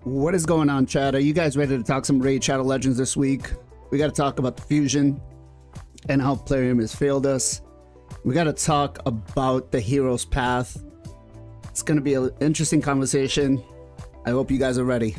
What is going on, Chad? Are you guys ready to talk some Raid Shadow Legends this week? We got to talk about the fusion and how Plarium has failed us. We got to talk about the hero's path. It's going to be an interesting conversation. I hope you guys are ready.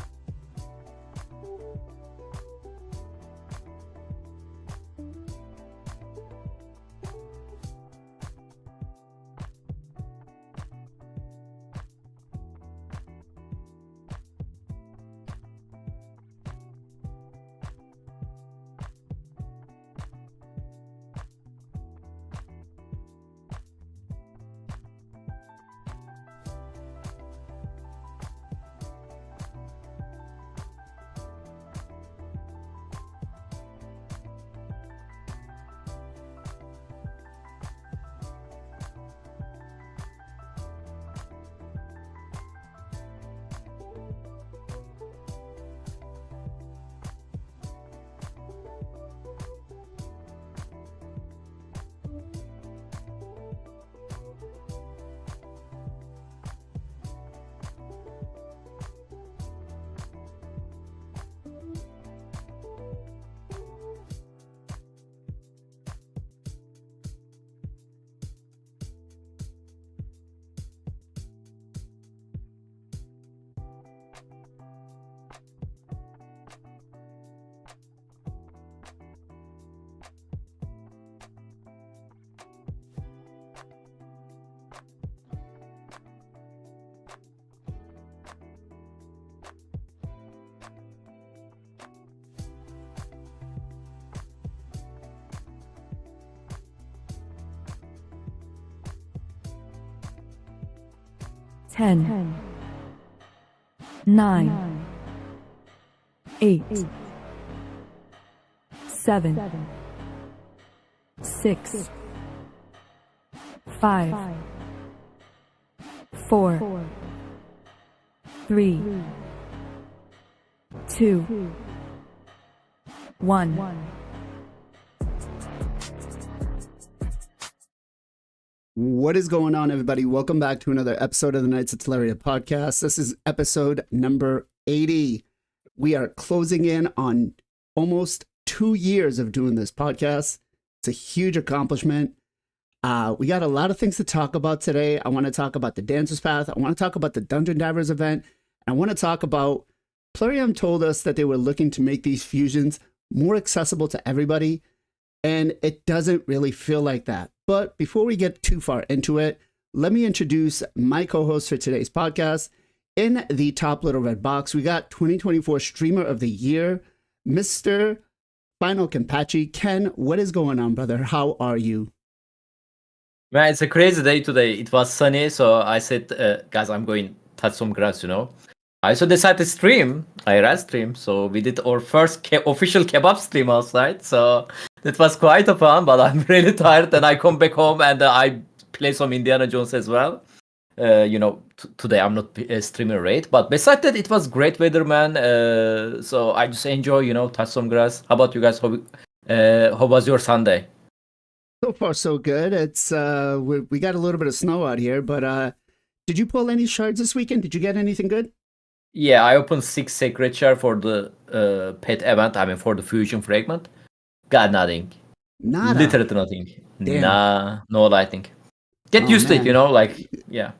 Ten, 9, 8, 7, 6, 5, 4, 3, 2, 1. What is going on, everybody? Welcome back to another episode of the Knights of Teleria podcast. This is episode number 80. We are closing in on almost 2 years of doing this podcast. It's a huge accomplishment. We got a lot of things to talk about today. I want to talk about the Dancer's Path. I want to talk about the Dungeon Divers event. I want to talk about Plarium told us that they were looking to make these fusions more accessible to everybody, and it doesn't really feel like that. But before we get too far into it, let me introduce my co-host for today's podcast. In the top little red box, we got 2024 Streamer of the Year, Mr. Final Kenpachi. Ken, what is going on, brother? How are you? Man, it's a crazy day today. It was sunny, so I said, guys, I'm going touch some grass. I also decided to stream. I ran stream, so we did our first official kebab stream outside. So it was quite a fun, but I'm really tired. And I come back home and I play some Indiana Jones as well. Today I'm not streaming Raid, but besides that, it was great weather, man. So I just enjoy, touch some grass. How about you guys? How was your Sunday? So far, so good. It's we got a little bit of snow out here, but did you pull any shards this weekend? Did you get anything good? Yeah, I opened 6 sacred shard for the pet event. I mean, for the fusion fragment. Got nothing. Nada. Literally nothing. Damn. Nah, no lighting. Get used to it, yeah.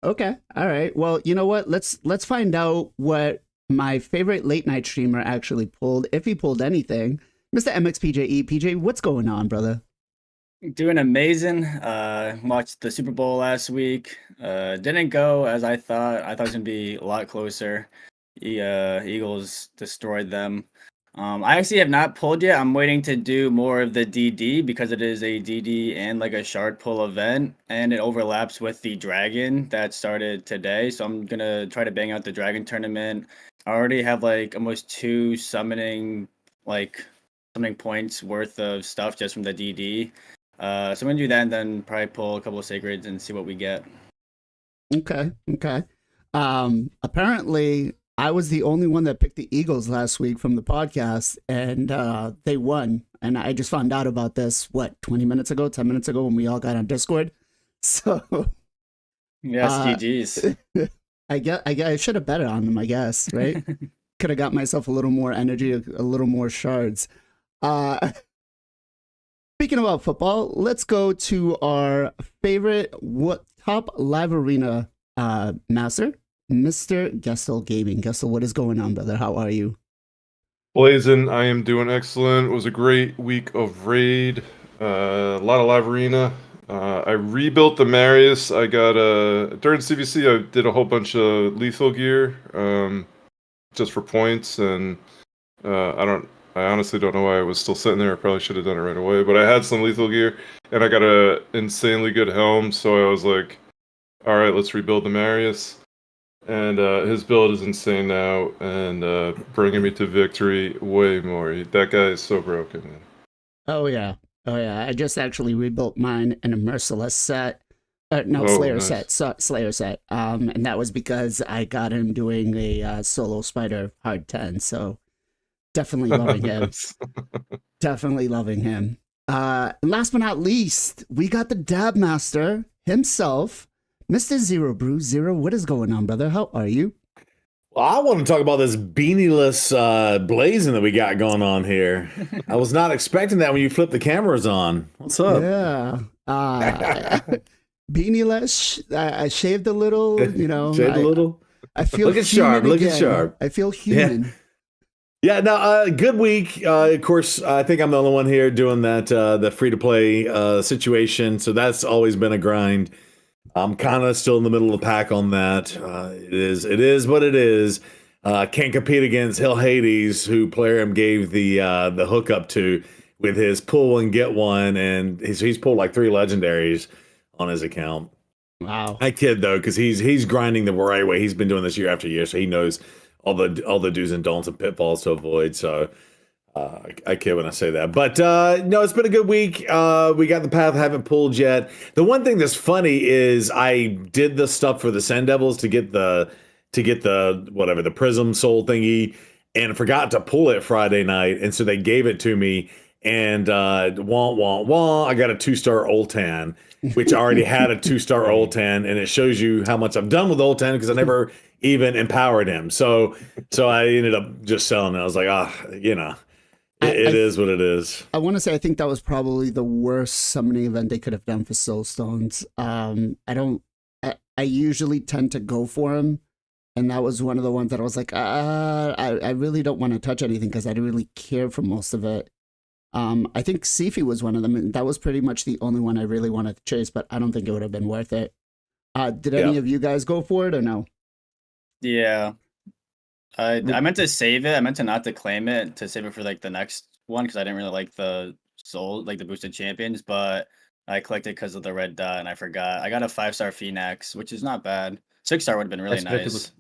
Okay. All right. Well, you know what? Let's find out what my favorite late night streamer actually pulled, if he pulled anything. Mr. MXPJE. PJ, what's going on, brother? Doing amazing. Watched the Super Bowl last week. Didn't go as I thought. I thought it was gonna be a lot closer. Eagles destroyed them. I actually have not pulled yet. I'm waiting to do more of the DD because it is a DD and like a shard pull event, and it overlaps with the dragon that started today. So I'm gonna try to bang out the dragon tournament. I already have like almost 2 summoning points worth of stuff just from the DD. So I'm gonna do that and then probably pull a couple of sacreds and see what we get. Okay. Apparently I was the only one that picked the Eagles last week from the podcast, and they won. And I just found out about this, 10 minutes ago when we all got on Discord. So yes, GG's. I should have bet on them, I guess, right? Could have got myself a little more energy, a little more shards. Speaking about football, let's go to our favorite top live arena master, Mr. Gestel Gaming. Gestel, what is going on, brother? How are you? Blazin, I am doing excellent. It was a great week of raid. A lot of live arena. I rebuilt the Marius. I got during CVC I did a whole bunch of lethal gear, just for points, and I honestly don't know why I was still sitting there. I probably should have done it right away, but I had some lethal gear, and I got a insanely good helm, so I was like, all right, let's rebuild the Marius. And his build is insane now, and bringing me to victory way more. That guy is so broken, man. Oh yeah. I just actually rebuilt mine in a merciless set. Slayer nice. set. Slayer set. And that was because I got him doing a solo spider hard 10. So definitely loving him. Definitely loving him. Last but not least, we got the Dab Master himself, Mr. Zero Brew. Zero, what is going on, brother? How are you? Well, I want to talk about this beanieless blazing that we got going on here. I was not expecting that when you flip the cameras on. What's up? Yeah. Beanieless. I shaved a little, you know. Shaved a little? I feel Looking sharp. again. Looking sharp. I feel human. Yeah, no, good week. Of course, I think I'm the only one here doing that, the free-to-play situation, so that's always been a grind. I'm kind of still in the middle of the pack on that. It is what it is. Can't compete against Hill Hades, who Plarium gave the hookup to with his pull and get one, and he's pulled like 3 legendaries on his account. Wow. I kid though, because he's grinding the right way. He's been doing this year after year, so he knows all the do's and don'ts and pitfalls to avoid. So I kid when I say that, but no, it's been a good week. We got the path, haven't pulled yet. The one thing that's funny is I did the stuff for the Sand Devils to get the whatever the Prism Soul thingy, and forgot to pull it Friday night, and so they gave it to me. And I got a 2-star Oltan, which I already had a 2-star Oltan, and it shows you how much I've done with Oltan because I never even empowered him. So I ended up just selling it. I was like, it is what it is. I want to say I think that was probably the worst summoning event they could have done for Soulstones. I usually tend to go for them, and that was one of the ones that I was like, I really don't want to touch anything because I didn't really care for most of it. I think Sifi was one of them, and that was pretty much the only one I really wanted to chase, but I don't think it would have been worth it. Did any of you guys go for it or no? Yeah. I meant to save it. I meant to not to claim it, to save it for like the next one because I didn't really like the soul, like the boosted champions, but I collected because of the red dot and I forgot. I got a 5-star Phoenix, which is not bad. 6-star would have been really nice.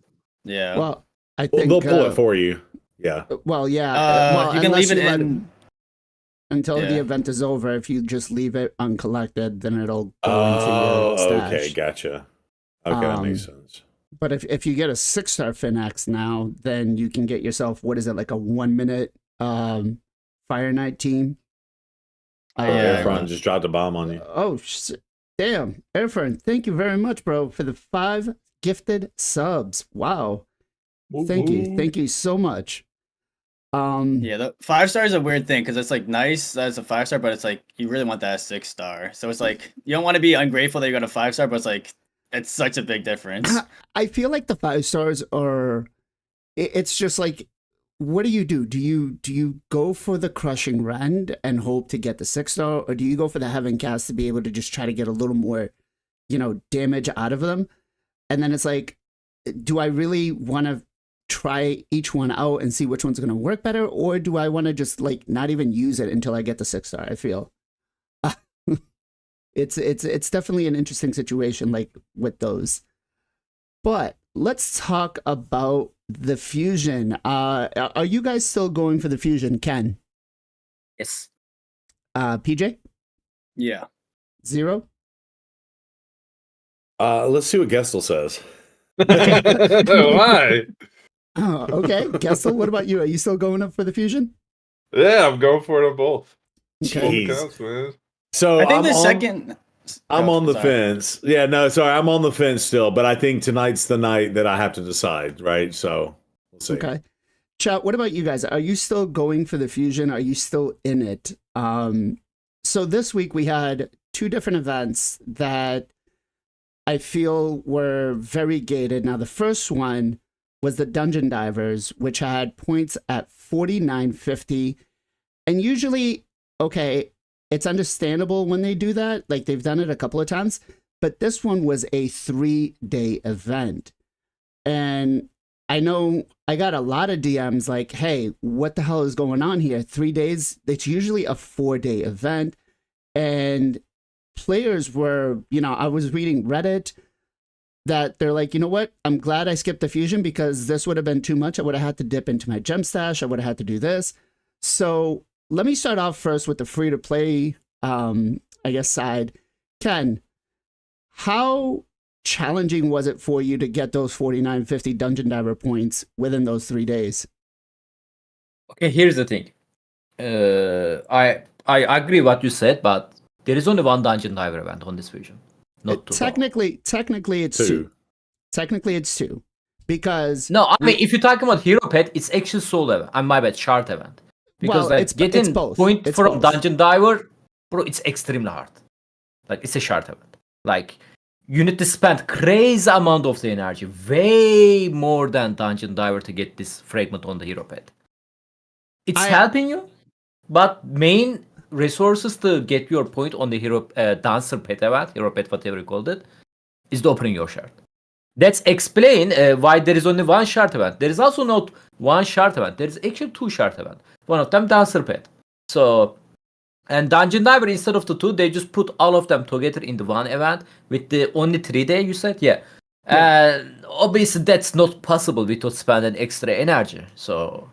Yeah. Well, I think they'll pull it for you. Yeah. Well, yeah. You can leave it in until the event is over. If you just leave it uncollected, then it'll go into your stash. Okay, gotcha. Okay, that makes sense. But if you get a 6-star Finax now, then you can get yourself, what is it, like a 1-minute Fire Knight team? Airfront just dropped a bomb on you. Oh, damn. Airfront, thank you very much, bro, for the 5 gifted subs. Wow. Thank you. Thank you so much. Yeah, the 5-star is a weird thing because it's like nice that it's a 5-star, but it's like you really want that 6-star. So it's like you don't want to be ungrateful that you got a 5-star, but it's like it's such a big difference. I feel like the 5 stars are. It's just like, what do? Do you go for the crushing rend and hope to get the 6-star, or do you go for the heaven cast to be able to just try to get a little more, damage out of them? And then it's like, do I really want to try each one out and see which one's going to work better, or do I want to just like not even use it until I get the 6-star? I feel it's definitely an interesting situation like with those. But let's talk about the fusion. Are you guys still going for the fusion, Ken? Yes. PJ? Yeah. Zero? Let's see what Gestel says. Why? Oh, okay. Gestel, what about you? Are you still going up for the fusion? Yeah, I'm going for it on both. Okay. Jeez. Counts, man. So I think the second. I'm on the sorry. fence. Yeah, no, sorry, I'm on the fence still, but I think tonight's the night that I have to decide, right? So we'll see. Okay. Chat, what about you guys? Are you still going for the fusion? Are you still in it? So this week we had two different events that I feel were very gated. Now, the first one was the Dungeon Divers, which had points at 4950. And usually, okay, it's understandable when they do that. Like, they've done it a couple of times. But this one was a 3-day event. And I know I got a lot of DMs like, hey, what the hell is going on here? 3 days? It's usually a 4-day event. And players were, I was reading Reddit that they're like, you know what? I'm glad I skipped the fusion because this would have been too much. I would have had to dip into my gem stash. I would have had to do this. So let me start off first with the free to play, side. Ken, how challenging was it for you to get those 4950 Dungeon Diver points within those 3 days? Okay, here's the thing. I agree what you said, but there is only one Dungeon Diver event on this fusion. Not two. Technically it's two. Technically it's two. Because no, I mean if you're talking about Hero Pet, it's actually solo event. My bad, shard event. Because well, getting it's both. point it's from both. Dungeon Diver, bro, it's extremely hard. Like it's a shard event. Like you need to spend crazy amount of the energy, way more than Dungeon Diver to get this fragment on the Hero Pet. It's helping you, but main resources to get your point on the Hero Dancer Pet event, Hero Pet, whatever you called it, is the opening your shard. That's explain why there is only one shard event. There is also not one shard event. There is actually two shard event. One of them Dancer Pet. So, and Dungeon Diver, instead of the two, they just put all of them together in the one event with the only 3 day, you said? Yeah. Obviously, that's not possible without spending extra energy. So,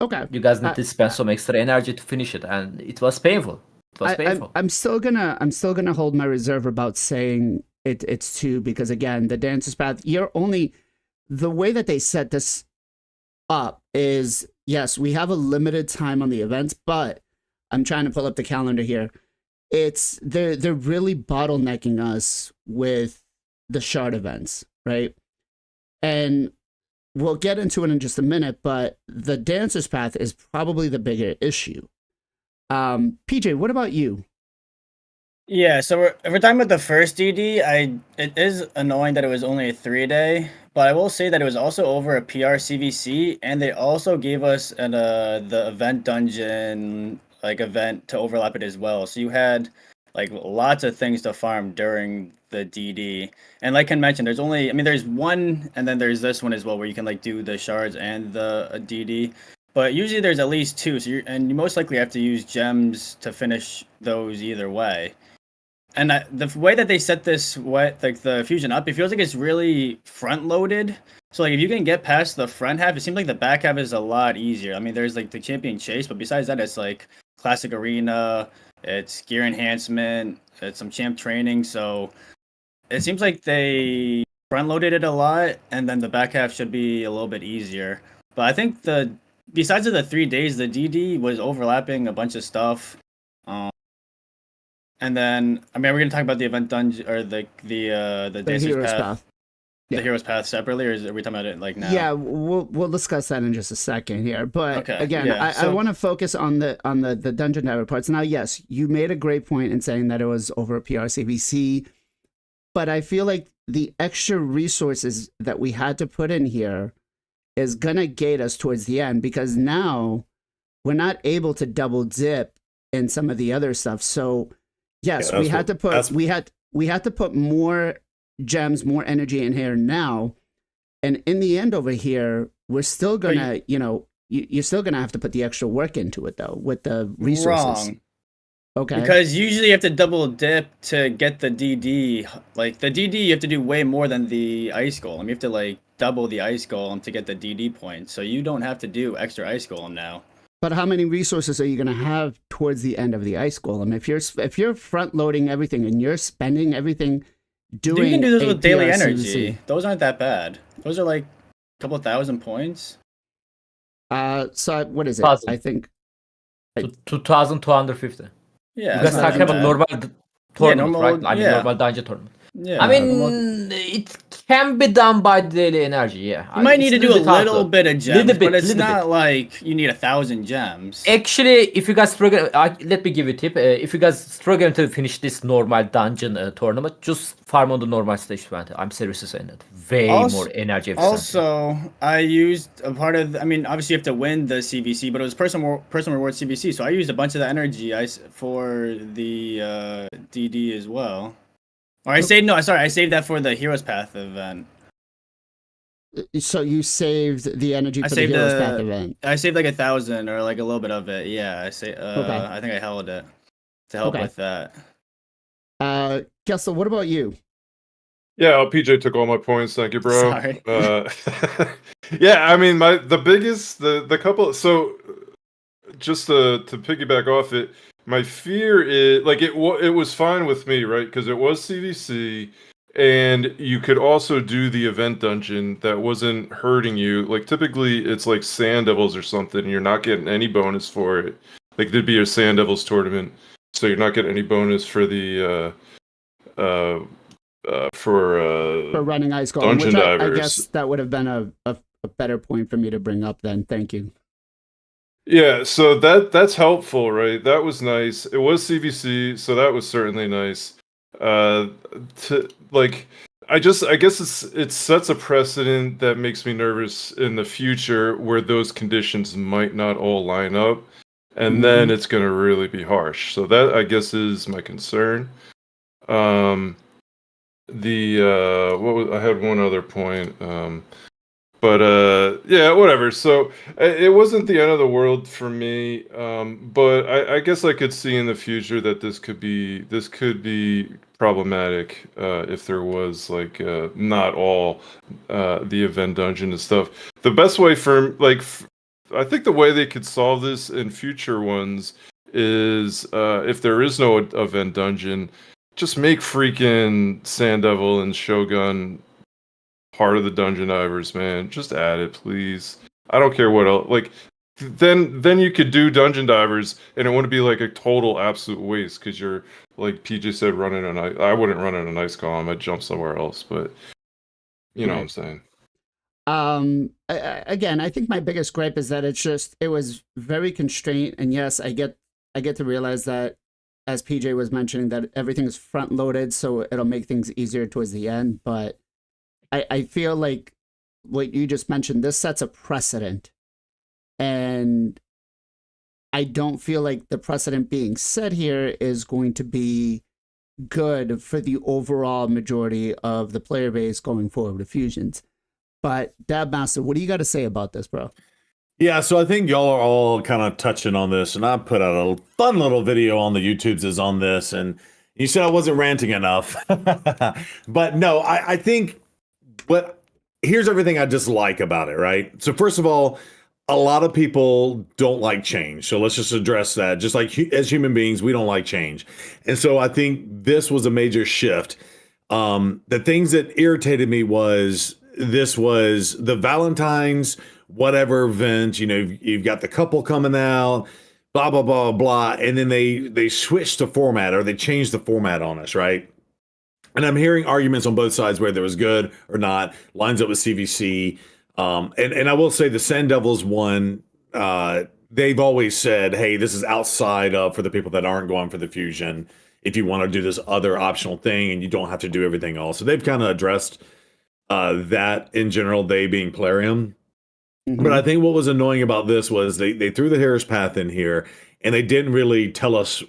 okay, you guys need to spend some extra energy to finish it, and it was painful. It was painful. I'm still gonna hold my reserve about saying it's two because again, the Dancer's Path, the way that they set this up is, yes, we have a limited time on the events, but I'm trying to pull up the calendar here. They're really bottlenecking us with the shard events, right? And we'll get into it in just a minute, but the Dancer's Path is probably the bigger issue. PJ, what about you? Yeah, so if we're talking about the first DD, it is annoying that it was only a 3 day, but I will say that it was also over a PR CVC, and they also gave us the event dungeon event to overlap it as well. So you had lots of things to farm during the DD. And like Ken mentioned, there's one, and then there's this one as well where you can do the shards and the DD. But usually there's at least two, so you most likely have to use gems to finish those either way. And the way that they set this, the fusion up, it feels like it's really front loaded. So if you can get past the front half, it seems like the back half is a lot easier. I mean, there's the champion chase, but besides that, it's classic arena, it's gear enhancement, it's some champ training. So it seems like they front loaded it a lot, and then the back half should be a little bit easier. But I think besides of the 3 days, the DD was overlapping a bunch of stuff. And then, we're going to talk about the event dungeon or the Dancer's Path. Yeah. The Hero's Path separately, or are we talking about it now? Yeah, we'll discuss that in just a second here. But again, I want to focus on the Dungeon Diver parts. Now, yes, you made a great point in saying that it was over a PRCVC, but I feel like the extra resources that we had to put in here is gonna gate us towards the end because now we're not able to double dip in some of the other stuff. So yes, we had to put more gems, more energy in here now, and in the end over here, we're still gonna, you're still gonna have to put the extra work into it though with the resources. Wrong. Okay. Because usually you have to double dip to get the DD. The DD, you have to do way more than the ice golem. You have to double the ice golem to get the DD points. So you don't have to do extra ice golem now. But how many resources are you going to have towards the end of the ice golem? If you're front loading everything and you're spending everything doing, you can do this with daily PRCVC. energy. Those aren't that bad. Those are a couple 1,000 points. So what is it? 1,000. I think 2,250. Yeah, You guys talking about normal tournament, right? normal- I mean, yeah. normal dungeon tournament. Yeah, I mean, normal- it can be done by daily energy. Yeah, you might need it's to do a bit hard, little though. bit of gems, Little bit, but it's little bit. not like you need 1,000 gems. Actually, if you guys struggle, let me give you a tip. If you guys struggle to finish this normal dungeon tournament, just farm on the normal stage 20. I'm seriously saying that. Way more energy efficient. Also, I used a part of. I mean, obviously you have to win the CVC, but it was personal reward CVC. So I used a bunch of the energy for the DD as well. Or I saved I saved that for the Heroes Path event. So you saved the energy I for the saved Heroes Path event. I saved like 1,000 or like a little bit of it. Yeah, Okay. I think I held it to help Okay. with that. Kessel, what about you? Yeah, PJ took all my points. Thank you, bro. Sorry. Yeah, I mean, the couple. So, just to piggyback off it, my fear is like it was fine with me, right? Because it was CVC, and you could also do the event dungeon that wasn't hurting you. Like typically, it's like Sand Devils or something, and you're not getting any bonus for it. Like there'd be a Sand Devils tournament, so you're not getting any bonus for the For running Ice Golem, Dungeon which I Divers. guess that would have been a better point for me to bring up then. Thank you. Yeah, so that's helpful, right? That was nice. It was CVC, so that was certainly nice. I guess it sets a precedent that makes me nervous in the future where those conditions might not all line up, and then it's going to really be harsh. So that I guess is my concern. I had one other point. Yeah, whatever. So it wasn't the end of the world for me. But I guess I could see in the future that this could be problematic if there was like not all the event dungeon and stuff. The best way I think the way they could solve this in future ones is if there is no event dungeon, just make freaking Sand Devil and Shogun part of the Dungeon Divers, man. Just add it, please. I don't care what else. Like, then you could do Dungeon Divers, and it wouldn't be like a total absolute waste because you're like PJ said, running an. I wouldn't run in a nice column. I'd jump somewhere else. But you know what I'm saying. Again, I think my biggest gripe is that it was very constrained, and yes, I get to realize that, as PJ was mentioning, that everything is front loaded, so it'll make things easier towards the end, but I feel like what you just mentioned, this sets a precedent, and I don't feel like the precedent being set here is going to be good for the overall majority of the player base going forward with Fusions. But Dab Master, what do you got to say about this, bro? Yeah, so I think y'all are all kind of touching on this, and I put out a fun little video on the YouTubes on this, and you said I wasn't ranting enough. But no, I think here's everything I dislike about it, right? So first of all, a lot of people don't like change. So let's just address that. Just like as human beings, we don't like change. And so I think this was a major shift. The things that irritated me was the Valentine's whatever event, you've got the couple coming out, blah, blah, blah, blah. And then they switched the format, or they changed the format on us, right? And I'm hearing arguments on both sides whether it was good or not, lines up with CVC. And I will say the Sand Devils one, they've always said, hey, this is outside of for the people that aren't going for the fusion. If you want to do this other optional thing and you don't have to do everything else. So they've kind of addressed that in general, they being Plarium. But I think what was annoying about this was they threw the Heroes Path in here and they didn't really tell us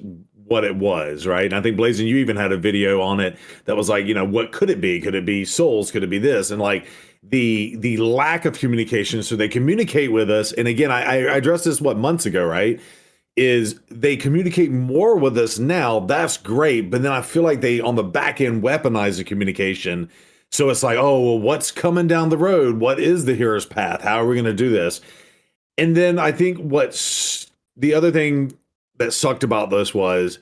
what it was, right? And I think Blazin, you even had a video on it that was like, what could it be? Could it be souls? Could it be this? And like the lack of communication. So they communicate with us. And again, I addressed this months ago, right? Is they communicate more with us now. That's great. But then I feel like they on the back end weaponize the communication. So it's like, oh, well, what's coming down the road? What is the Hero's Path? How are we going to do this? And then I think what's the other thing that sucked about this was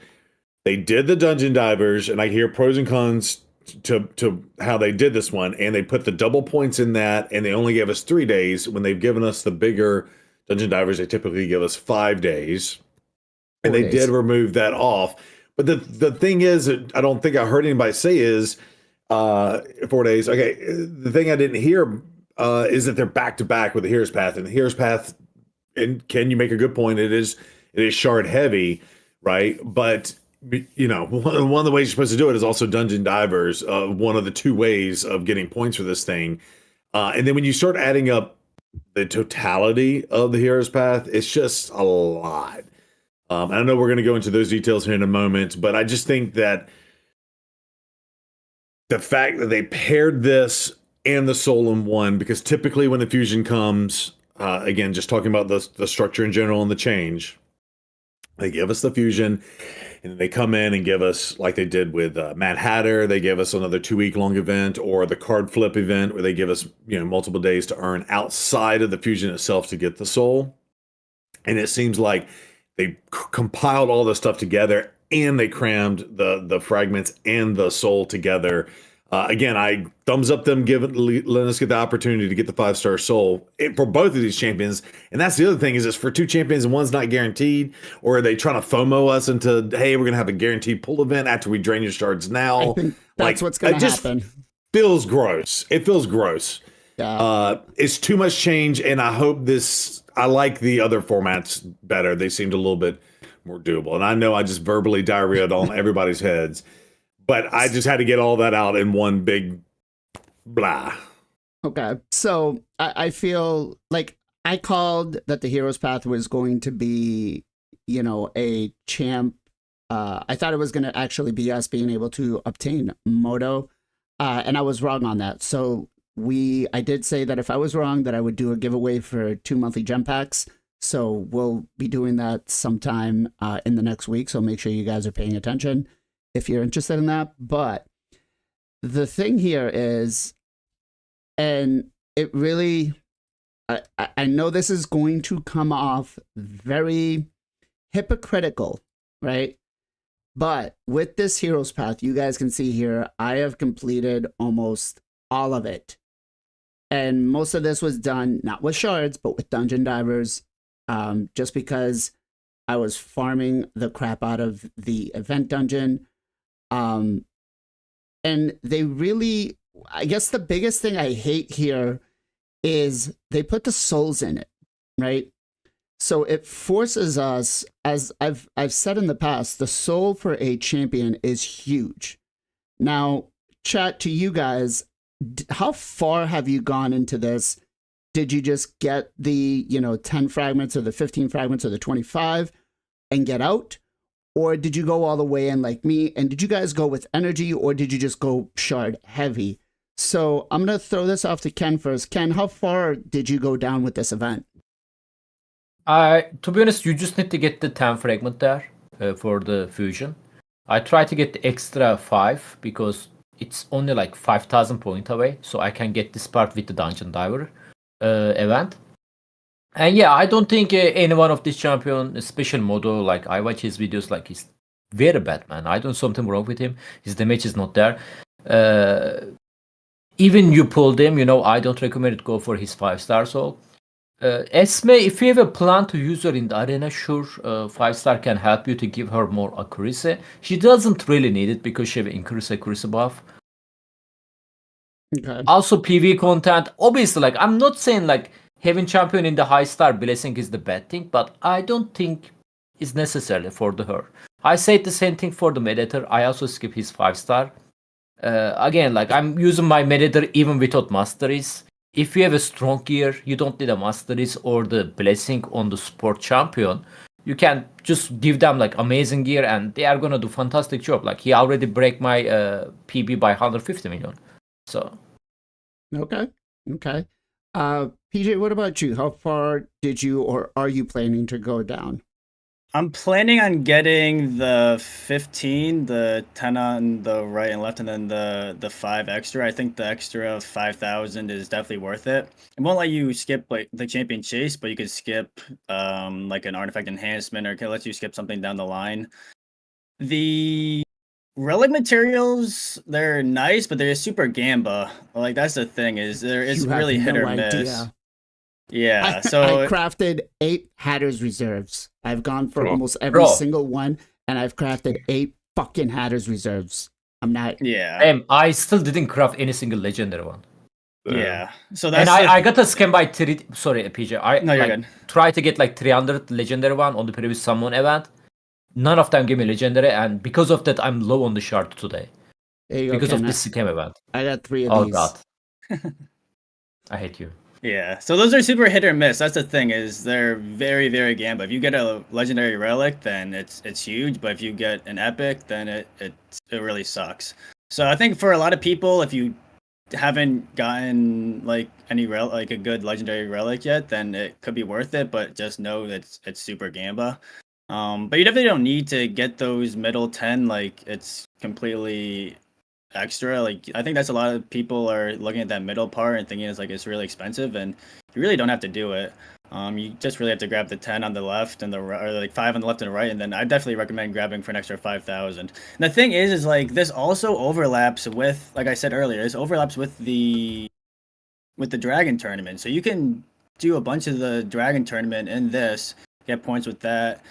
they did the Dungeon Divers, and I hear pros and cons to how they did this one, and they put the double points in that, and they only gave us 3 days. When they've given us the bigger Dungeon Divers, they typically give us 5 days. And they did remove that off. But the thing is, I don't think I heard anybody say is 4 days. Okay, the thing I didn't hear is that they're back to back with the Hero's Path, and the Hero's Path. And Ken, you make a good point. It is shard heavy, right? But one of the ways you're supposed to do it is also dungeon divers. One of the two ways of getting points for this thing. And then when you start adding up the totality of the Hero's Path, it's just a lot. I know we're going to go into those details here in a moment, but I just think that the fact that they paired this and the soul in one, because typically when the fusion comes, again, just talking about the structure in general and the change, they give us the fusion, and they come in and give us, like they did with Mad Hatter, they give us another 2-week long event, or the card flip event where they give us multiple days to earn outside of the fusion itself to get the soul. And it seems like they compiled all this stuff together, and they crammed the fragments and the soul together. Again, I thumbs up them letting us get the opportunity to get the 5-star soul for both of these champions. And that's the other thing, is it's for 2 champions and one's not guaranteed. Or are they trying to FOMO us into, hey, we're going to have a guaranteed pull event after we drain your shards now? I think that's what's going to happen. Feels gross. It feels gross. Yeah. It's too much change, and I hope I like the other formats better. They seemed a little bit more doable. And I know I just verbally diarrheaed on everybody's heads, but I just had to get all that out in one big blah. Okay. So I feel like I called that the Hero's Path was going to be, a champ. I thought it was going to actually be us being able to obtain Moto. And I was wrong on that. So I did say that if I was wrong, that I would do a giveaway for 2 monthly gem packs. So we'll be doing that sometime in the next week. So make sure you guys are paying attention if you're interested in that. But the thing here is, and it really, I know this is going to come off very hypocritical, right? But with this Hero's Path, you guys can see here, I have completed almost all of it. And most of this was done not with shards, but with dungeon divers, just because I was farming the crap out of the event dungeon. And they really, I guess the biggest thing I hate here is they put the souls in it, right? So it forces us, as I've said in the past, the soul for a champion is huge. Now, chat to you guys, how far have you gone into this? Did you just get the 10 fragments or the 15 fragments or the 25 and get out? Or did you go all the way in like me? And did you guys go with energy, or did you just go shard heavy? So I'm going to throw this off to Ken first. Ken, how far did you go down with this event? To be honest, you just need to get the 10 fragment there for the fusion. I try to get the extra 5 because it's only like 5,000 points away, so I can get this part with the Dungeon Diver event. And yeah, I don't think any one of these champion, special Modo, like I watch his videos, like he's very bad, man. I don't something wrong with him. His damage is not there. Even you pulled him, I don't recommend it. Go for his 5-star soul. Esme, if you have a plan to use her in the arena, sure, 5-star can help you to give her more accuracy. She doesn't really need it because she have increased accuracy buff. Okay. Also, PV content. Obviously, like I'm not saying like having champion in the high star blessing is the bad thing, but I don't think it's necessary for her. I said the same thing for the Mediator. I also skip his 5-star. Again, like I'm using my Mediator even without masteries. If you have a strong gear, you don't need a masteries or the blessing on the sport champion. You can just give them like amazing gear and they are gonna do fantastic job. Like he already break my PB by 150 million. So Okay. PJ, what about you? How far did you, or are you planning to go down? I'm planning on getting the 15, the 10 on the right and left, and then the 5 extra. I think the extra 5,000 is definitely worth it. It won't let you skip like the champion chase, but you could skip like an artifact enhancement, or it lets you skip something down the line. The relic materials, they're nice, but they're super gamba. Like that's the thing, is it's really hit or miss. Yeah, so I crafted 8 Hatter's Reserves. I've gone for almost every single one, and I've crafted 8 fucking Hatter's reserves. I'm not. Yeah. I still didn't craft any single legendary one. Yeah. So And that's I got a scam by 3. Sorry, PJ. I No, you're like, good. tried to get like 300 legendary one on the previous summon event. None of them gave me legendary, and because of that, I'm low on the shard today. There you go, Because of Ken. this scam event. I got 3 of Oh these. god. I hate you. Yeah, so those are super hit or miss. That's the thing, is they're very, very gamba. If you get a legendary relic, then it's huge. But if you get an epic, then it really sucks. So I think for a lot of people, if you haven't gotten like like a good legendary relic yet, then it could be worth it. But just know that it's super gamba. But you definitely don't need to get those middle 10. Like it's completely extra. Like I think that's a lot of people are looking at that middle part and thinking it's really expensive, and you really don't have to do it. You just really have to grab the 10 on the left and or like 5 on the left and the right, and then I definitely recommend grabbing for an extra 5,000. And the thing is like this also overlaps with, like I said earlier, this overlaps with the dragon tournament. So you can do a bunch of the dragon tournament in this, get points with that.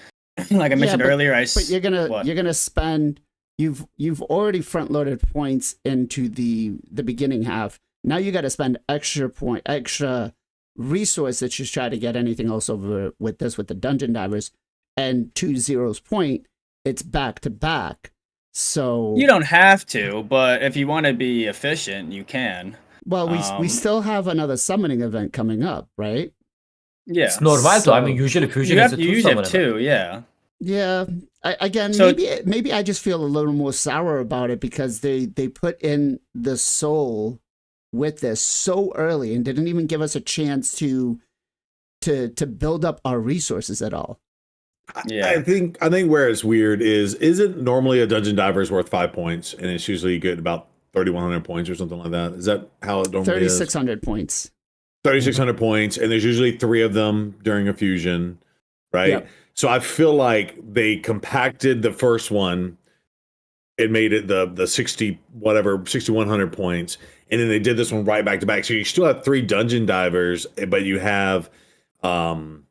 Like I mentioned earlier, but you're gonna spend. You've already front loaded points into the beginning half. Now you got to spend extra resources to try to get anything else over with the dungeon divers, and 2-0's point, it's back to back. So you don't have to, but if you want to be efficient, you can. Well, we still have another summoning event coming up, right? Yeah, it's normal. So I mean, usually fusion you is a 2 usually summon have event. 2, yeah. Yeah. So- Maybe I just feel a little more sour about it because they put in the soul with this so early and didn't even give us a chance to build up our resources at all. Yeah. I think where it's weird isn't normally a dungeon diver is worth 5 points, and it's usually good about 3,100 points or something like that. Is that how it normally is? 3,600 points. 3,600 points, and there's usually 3 of them during a fusion, right? Yep. So I feel like they compacted the first one and made it the 6,100 points, and then they did this one right back to back. So you still have 3 dungeon divers, but you have, I don't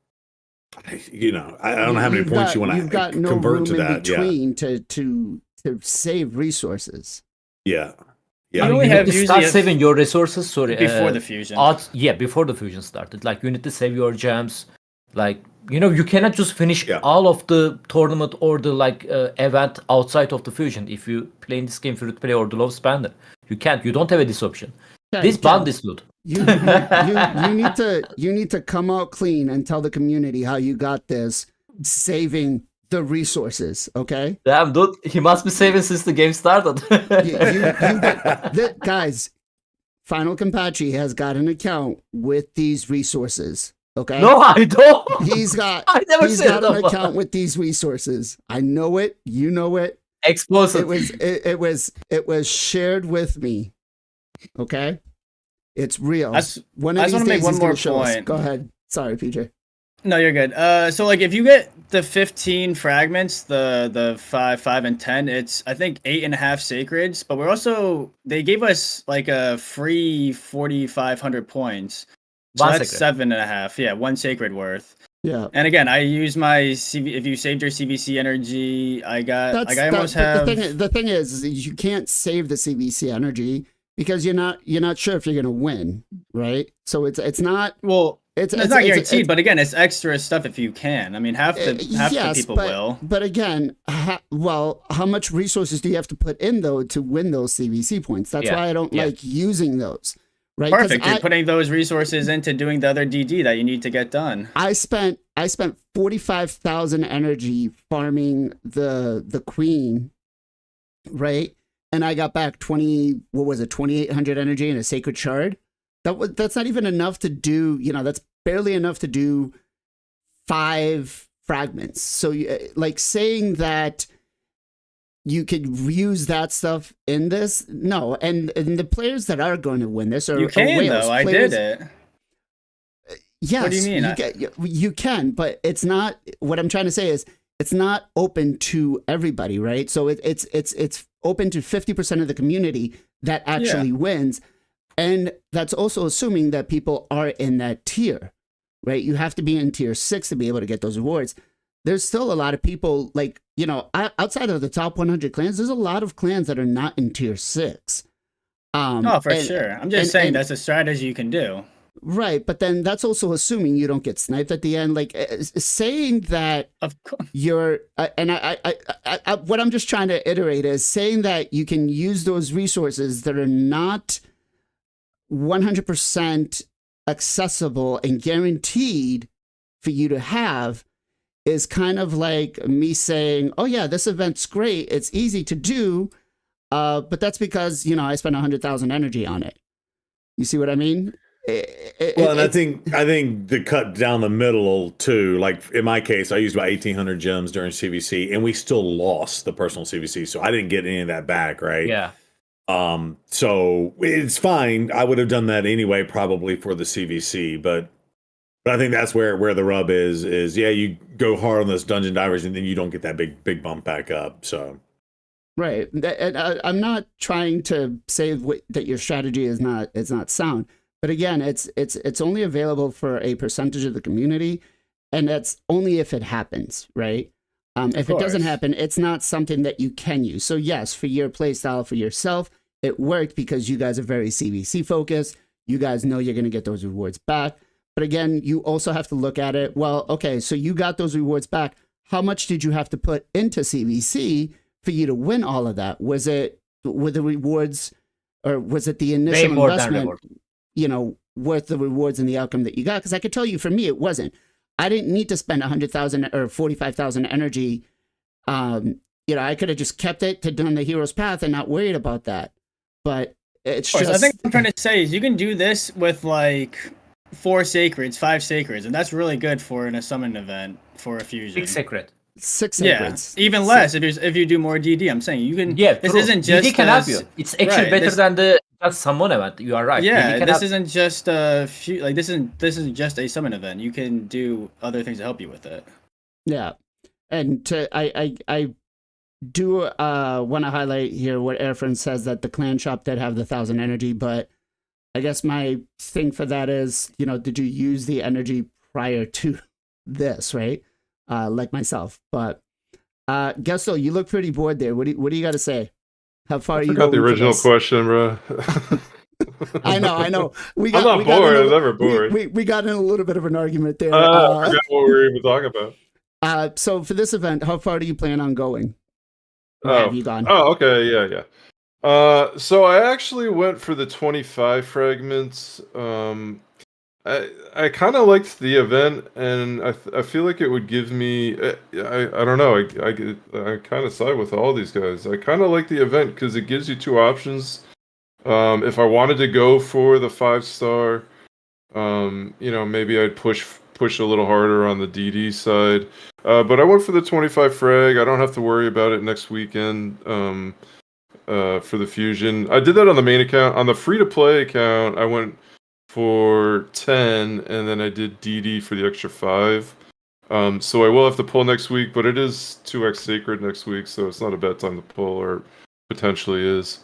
know how many points you want to You've got no convert room to in that. between to save resources. Yeah. You I mean, only you have need to usually start saving your resources. Sorry, before the fusion. Before the fusion started. Like you need to save your gems. Like you cannot just finish Yeah. all of the tournament or the event outside of the fusion. If you play in this game free to play or the low spender, you can't. You don't have this option. Yeah, This you can. ban this loot. You need to come out clean and tell the community how you got this saving the resources, okay? Damn, dude, he must be saving since the game started. Guys, Final Compachi has got an account with these resources, okay? No, I don't. He's got I never he's said got an that. account with these resources. I know it, you know it. Explosive. It was shared with me. Okay? It's real. I just wanna make one more point. Go ahead. Sorry, PJ. No, you're good. So like if you get the 15 fragments, the 5, 5, and 10, it's I think 8.5 sacreds, but they gave us like a free 4,500 points. So One that's sacred. 7.5. Yeah, 1 sacred worth. Yeah. And again, I use my CV. If you saved your CVC energy, I almost but have. the thing is you can't save the CVC energy because you're not sure if you're gonna win, right? So it's not. Well, It's not guaranteed, but again, it's extra stuff if you can. I mean, half the people will. But again, how much resources do you have to put in though to win those CVC points? That's why I don't like using those. Right? Perfect. You're putting those resources into doing the other DD that you need to get done. I spent 45,000 energy farming the queen, right? And I got back 2,800 energy in a sacred shard. That's not even enough to do, that's barely enough to do 5 fragments. So like saying that you could use that stuff in this, no. And the players that are going to win this are You can whales. though. I did it. Yes. What do you mean? You can, but it's not, what I'm trying to say is it's not open to everybody, right? So it's open to 50% of the community that actually wins. And that's also assuming that people are in that tier, right? You have to be in tier 6 to be able to get those rewards. There's still a lot of people, like outside of the top 100 clans, there's a lot of clans that are not in tier 6. Oh, for and- sure. I'm just saying that's a strategy you can do. Right, but then that's also assuming you don't get sniped at the end. Like saying that Of course. you're, and I, what I'm just trying to iterate is saying that you can use those resources that are not 100% accessible and guaranteed for you to have is kind of like me saying, "Oh yeah, this event's great. It's easy to do." But that's because, I spent 100,000 energy on it. You see what I mean? I think the cut down the middle too, like in my case, I used about 1,800 gems during CVC and we still lost the personal CVC. So I didn't get any of that back. Right. Yeah. So it's fine. I would have done that anyway, probably for the CVC, but I think that's where the rub is yeah, you go hard on those dungeon divers and then you don't get that big bump back up. So. Right. And I'm not trying to say that your strategy is not sound. But again, it's only available for a percentage of the community, and that's only if it happens, right? If it doesn't happen, it's not something that you can use. So yes, for your play style, for yourself, it worked because you guys are very CVC focused. You guys know you're going to get those rewards back. But again, you also have to look at it. Well, okay, so you got those rewards back. How much did you have to put into CVC for you to win all of that? Were the rewards, or was it the initial investment? Worth the rewards and the outcome that you got? Because I could tell you, for me, it wasn't. I didn't need to spend 100,000 or 45,000 energy. I could have just kept it to done the hero's path and not worried about that. But it's just. I think what I'm trying to say is you can do this with like 4 sacreds, 5 sacreds, and that's really good for in a summon event for a fusion. 6 sacred. 6 Yeah, sacreds. even less if you do more DD. I'm saying you can. Yeah, this true. isn't just DD can help you. It's actually better than the just summon event. You are right. Yeah, this isn't just a few. Like this isn't just a summon event. You can do other things to help you with it. Yeah, and I do want to highlight here what Airfriend says, that the clan shop did have the 1,000 energy, but I guess my thing for that is, did you use the energy prior to this, right? Like myself, but Gusto, you look pretty bored there. What do you got to say? How far are you going? The original question, bro. I know. I'm not bored. I'm never bored. We got in a little bit of an argument there. I forgot what we were even talking about. So for this event, how far do you plan on going? Where have you gone? Oh, okay, yeah. So I actually went for the 25 fragments. I kind of liked the event, and I feel like it would give me. I don't know. I kind of side with all these guys. I kind of like the event because it gives you 2 options. If I wanted to go for the 5-star, maybe I'd push a little harder on the DD side. But I went for the 25 frag. I don't have to worry about it next weekend. For the fusion, I did that on the main account. On the free-to-play account, I went for 10, and then I did DD for the extra 5. So I will have to pull next week, but it is 2x sacred next week, so it's not a bad time to pull, or potentially is.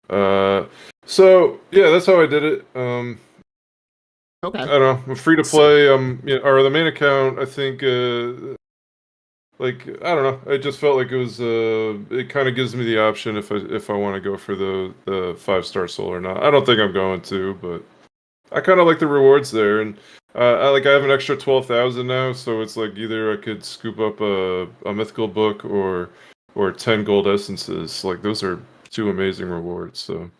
So yeah, that's how I did it. Okay. I don't know. Free to play. Or the main account. I think. I don't know. I just felt like it was. It kind of gives me the option if I want to go for the 5-star soul or not. I don't think I'm going to, but I kind of like the rewards there, and I have an extra 12,000 now, so it's like either I could scoop up a mythical book or 10 gold essences. Like those are 2 amazing rewards. So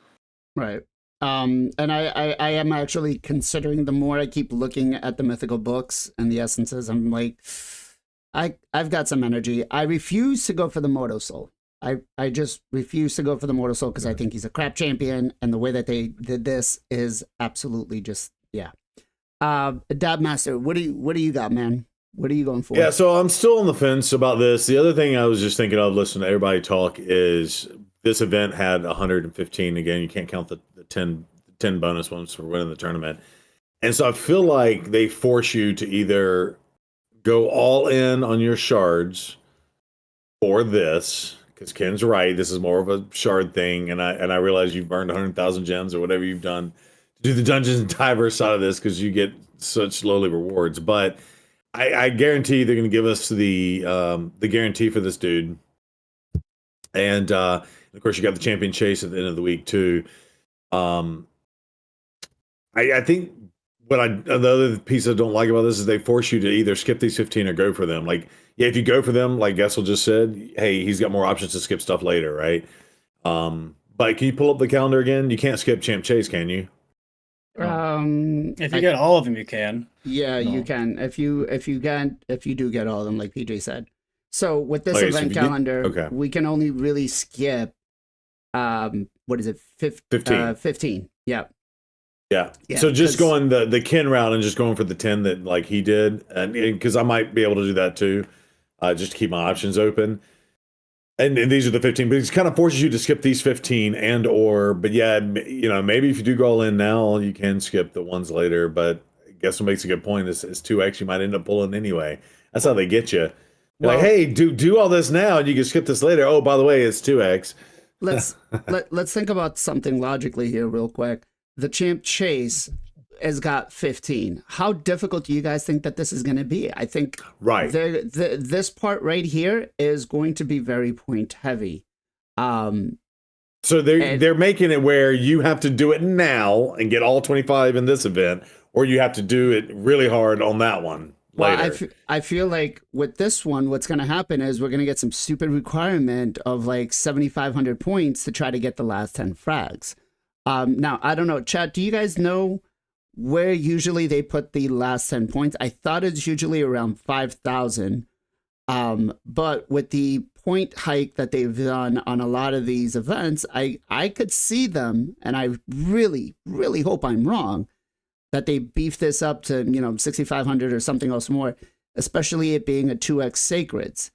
right. And I am actually considering, the more I keep looking at the mythical books and the essences, I'm like, I've got some energy. I refuse to go for the Mortal Soul. I just refuse to go for the Mortal Soul because I think he's a crap champion, and the way that they did this is absolutely just, yeah. Dab Master, what do you got, man? What are you going for? Yeah, so I'm still on the fence about this. The other thing I was just thinking of, listening to everybody talk, is this event had 115. Again, you can't count the 10 bonus ones for winning the tournament. And so I feel like they force you to either go all in on your shards or this, because Ken's right, this is more of a shard thing, and I realize you've burned 100,000 gems or whatever you've done to do the Dungeons and Divers side of this because you get such lowly rewards. But I guarantee they're going to give us the guarantee for this dude, and of course you got the champion chase at the end of the week too. I think the other piece I don't like about this is they force you to either skip these 15 or go for them. Like, yeah, if you go for them, like Gessel just said, hey, he's got more options to skip stuff later, right? But can you pull up the calendar again? You can't skip Champ Chase, can you? If you get all of them, you can. Yeah, No. you can. If you do get all of them, like PJ said. So with this Okay, so event if you calendar, okay. we can only really skip what is it? 15. 15. Yeah. Yeah. Yeah, So just 'cause- going the Ken route and just going for the 10 that like he did, and because I might be able to do that too, just to keep my options open. And these are the 15, but it kind of forces you to skip these 15 but yeah, maybe if you do go all in now, you can skip the ones later. But I guess what makes a good point is 2x you might end up pulling anyway. That's how they get you. Like, Well- hey, do all this now, and you can skip this later. Oh, by the way, it's 2x. let's think about something logically here real quick. The Champ Chase has got 15. How difficult do you guys think that this is going to be? I think Right. this part right here is going to be very point heavy. So they're making it where you have to do it now and get all 25 in this event, or you have to do it really hard on that one later. Well, I feel like with this one, what's going to happen is we're going to get some stupid requirement of like 7,500 points to try to get the last 10 frags. Now, I don't know, chat, do you guys know where usually they put the last 10 points? I thought it's usually around 5,000. But with the point hike that they've done on a lot of these events, I could see them, and I really, really hope I'm wrong, that they beef this up to, 6,500 or something else more, especially it being a 2x Sacreds.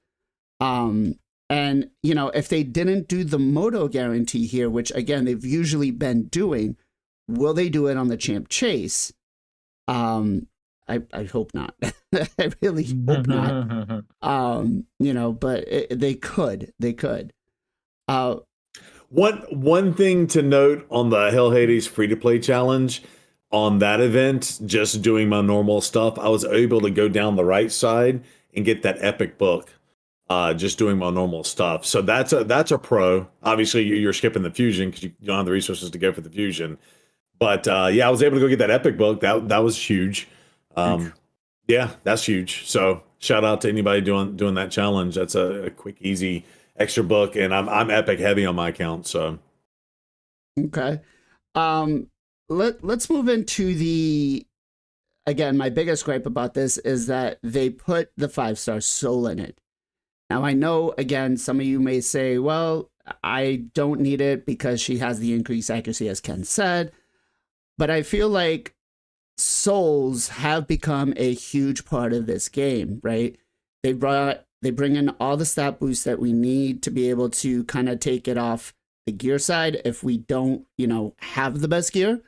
And, if they didn't do the moto guarantee here, which again, they've usually been doing, will they do it on the Champ Chase? I hope not. I really hope not. But they could. One thing to note on the Hell Hades free to play challenge on that event, just doing my normal stuff, I was able to go down the right side and get that epic book. Just doing my normal stuff. So that's a pro. Obviously, you're skipping the fusion because you don't have the resources to go for the fusion. But yeah, I was able to go get that epic book. That was huge. Yeah, that's huge. So shout out to anybody doing that challenge. That's a quick, easy extra book, and I'm epic heavy on my account. So Okay. Let's move into again, my biggest gripe about this is that they put the 5-star soul in it. Now, I know, again, some of you may say, well, I don't need it because she has the increased accuracy, as Ken said. But I feel like souls have become a huge part of this game, right? They bring in all the stat boosts that we need to be able to kind of take it off the gear side if we don't, have the best gear.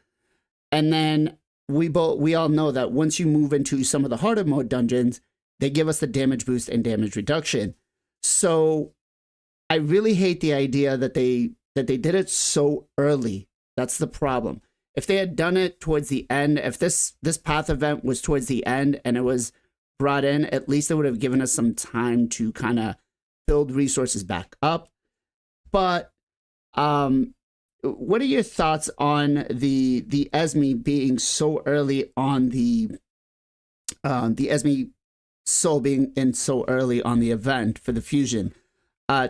And then we all know that once you move into some of the harder mode dungeons, they give us the damage boost and damage reduction. So I really hate the idea that they did it so early. That's the problem. If they had done it towards the end, if this path event was towards the end and it was brought in, at least it would have given us some time to kind of build resources back up. But what are your thoughts on the Esme being so early on the Esme soul being in so early on the event for the fusion?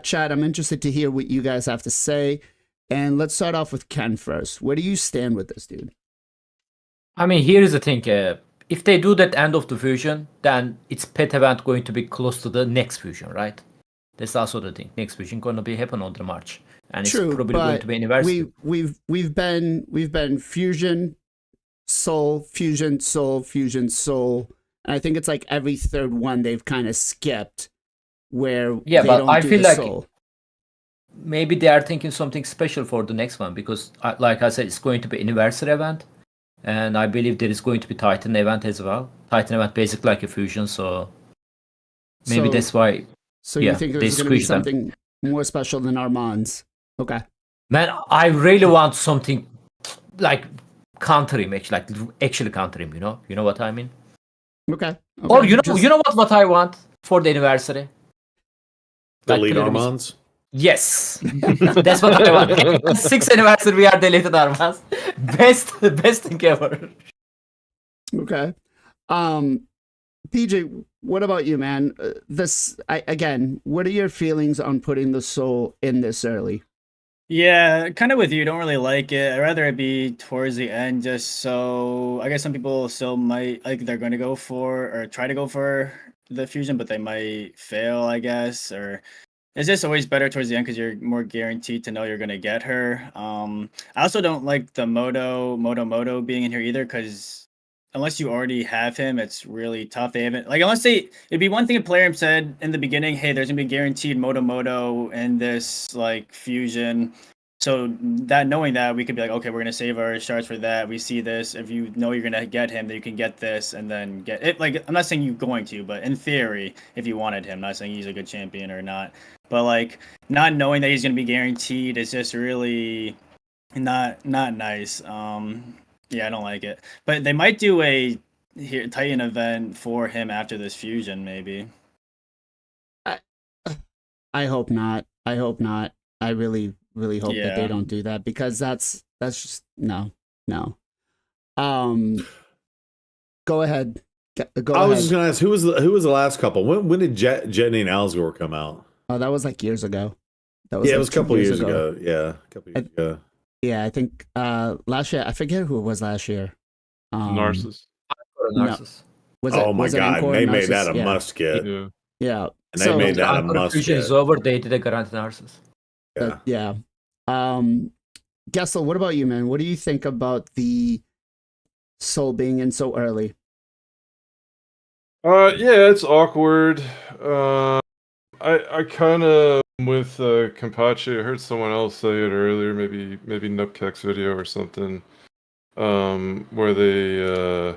Chad, I'm interested to hear what you guys have to say. And let's start off with Ken first. Where do you stand with this, dude? I mean, here's the thing. If they do that end of the fusion, then it's pet event going to be close to the next fusion, right? That's also the thing. Next fusion going to be happen on the March, and True, it's probably but going to be anniversary. we've been fusion, soul, and I think it's like every third one they've kind of skipped. Where Yeah, they but don't I do feel the like soul. maybe they are thinking something special for the next one because, like I said, it's going to be anniversary event, and I believe there is going to be Titan event as well. Titan event basically like a fusion, so maybe that's why. So yeah, you think they there's going to be squeeze them. something more special than Armand's? Okay. Man, I really want something like counter him, like actually counter him. You know what I mean? Okay. Or you Just- know what I want for the anniversary? Delete Plarium is- Armands. Yes, that's what I want. 6th anniversary, we are deleted Armas. Best thing ever. Okay. PJ, what about you, man? Again, what are your feelings on putting the soul in this early? Yeah, kind of with you. Don't really like it. I'd rather it be towards the end, just so I guess some people still might like they're going to go for or try to go for the fusion, but they might fail, I guess. Or it's just always better towards the end because you're more guaranteed to know you're going to get her. I also don't like the Moto being in here either because unless you already have him, it's really tough. They haven't it'd be one thing if Plarium said in the beginning, hey, there's gonna be guaranteed Moto in this like fusion. So that knowing that we could be like, okay, we're gonna save our shards for that. We see this. If you know you're gonna get him, then you can get this and then get it. Like I'm not saying you're going to, but in theory, if you wanted him, I'm not saying he's a good champion or not. But like not knowing that he's gonna be guaranteed is just really not nice. Yeah, I don't like it. But they might do a Titan event for him after this fusion, maybe. I hope not. I hope not. I really, really hope that they Yeah. don't do that because that's just no. Go ahead. Go I ahead. was just gonna ask who was the last couple? When did Jetney and Alsgore come out? Oh, that was like years ago. That was Yeah, it like was a 2 couple years ago. Yeah, a couple years ago. Yeah, I think last year. I forget who it was last year. Narcissus. Narcissus. Was it? Oh my was it god, Encore they or made that a Narcissus? Yeah. must get. Yeah. Yeah. And they made that a After must fusion get. is over, they did a guaranteed Narcissus. Yeah. Yeah. Gessel, what about you, man? What do you think about the soul being in so early? Yeah, it's awkward. I kind of with Kampachi. I heard someone else say it earlier, maybe Nupkek's video or something, where they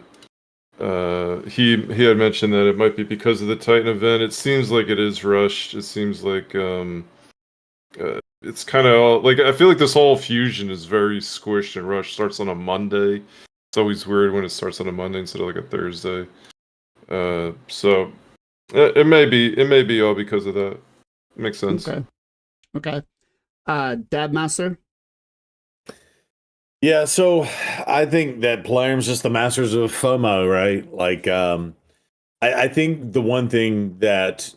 he had mentioned that it might be because of the Titan event. It seems like it is rushed. It seems like it's kind of like I feel like this whole fusion is very squished and rushed. Starts on a Monday. It's always weird when it starts on a Monday instead of like a Thursday. So it may be all because of that. Makes sense. Okay. Dab Master. Yeah, so I think that Plarium's just the masters of FOMO, right? Like, I think the one thing that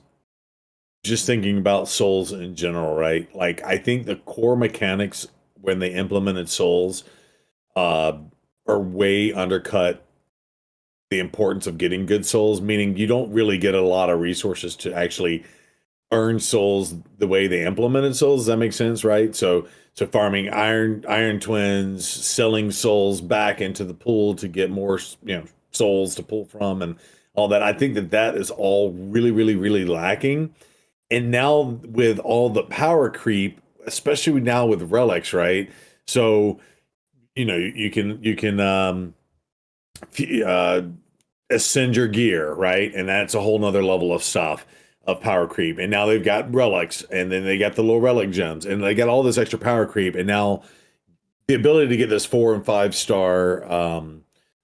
just thinking about Souls in general, right? Like, I think the core mechanics when they implemented Souls are way undercut the importance of getting good Souls, meaning you don't really get a lot of resources to actually earn Souls the way they implemented Souls. Does that make sense, right? So farming iron twins, selling Souls back into the pool to get more, Souls to pull from and all that. I think that is all really, really, really lacking. And now with all the power creep, especially now with relics, right? So, you can ascend your gear, right? And that's a whole nother level of stuff of power creep. And now they've got relics, and then they got the low relic gems, and they got all this extra power creep. And now the ability to get this 4 and 5 star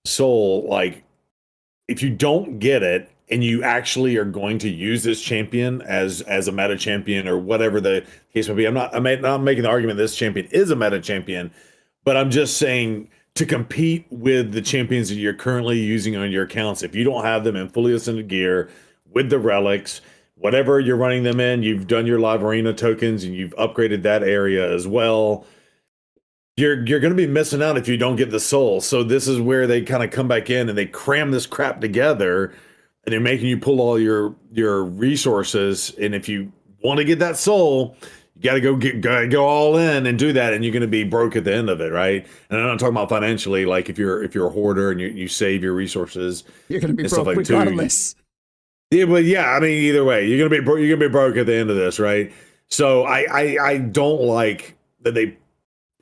soul, like if you don't get it and you actually are going to use this champion as a meta champion or whatever the case may be, I'm not making the argument this champion is a meta champion, but I'm just saying to compete with the champions that you're currently using on your accounts, if you don't have them in fully ascended gear with the relics, whatever you're running them in, you've done your live arena tokens and you've upgraded that area as well, you're going to be missing out if you don't get the soul. So this is where they kind of come back in and they cram this crap together and they're making you pull all your resources. And if you want to get that soul, you got to go all in and do that, and you're going to be broke at the end of it, right? And I'm not talking about financially. Like if you're a hoarder and you save your resources, You're gonna be and stuff broke like that, too. regardless. Yeah, but yeah, I mean, either way, you're gonna be broke at the end of this, right? So I don't like that they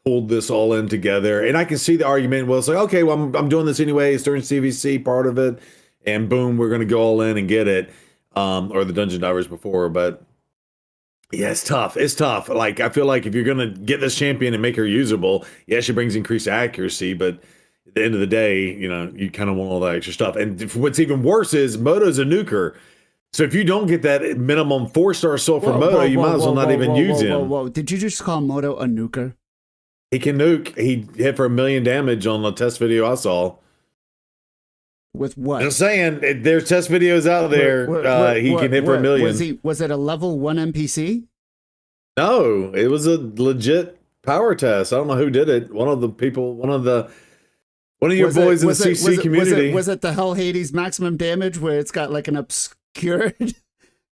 pulled this all in together, and I can see the argument. Well, it's like, okay, well, I'm doing this anyway. It's during CVC part of it, and boom, we're gonna go all in and get it, or the dungeon divers before, but. Yeah, it's tough. It's tough. Like, I feel like if you're going to get this champion and make her usable, yeah, she brings increased accuracy, but at the end of the day, you kind of want all that extra stuff. And what's even worse is Moto's a nuker. So if you don't get that minimum 4-star soul from Moto, you might as well not even use him. Whoa. Did you just call Moto a nuker? He can nuke. He hit for 1 million damage on the test video I saw. With what? Just saying, there's test videos out there. He can hit for 1 million. Was it a level 1 NPC? No, it was a legit power test. I don't know who did it. One of your boys in the CC community. Was it the Hell Hades maximum damage where it's got like an obscured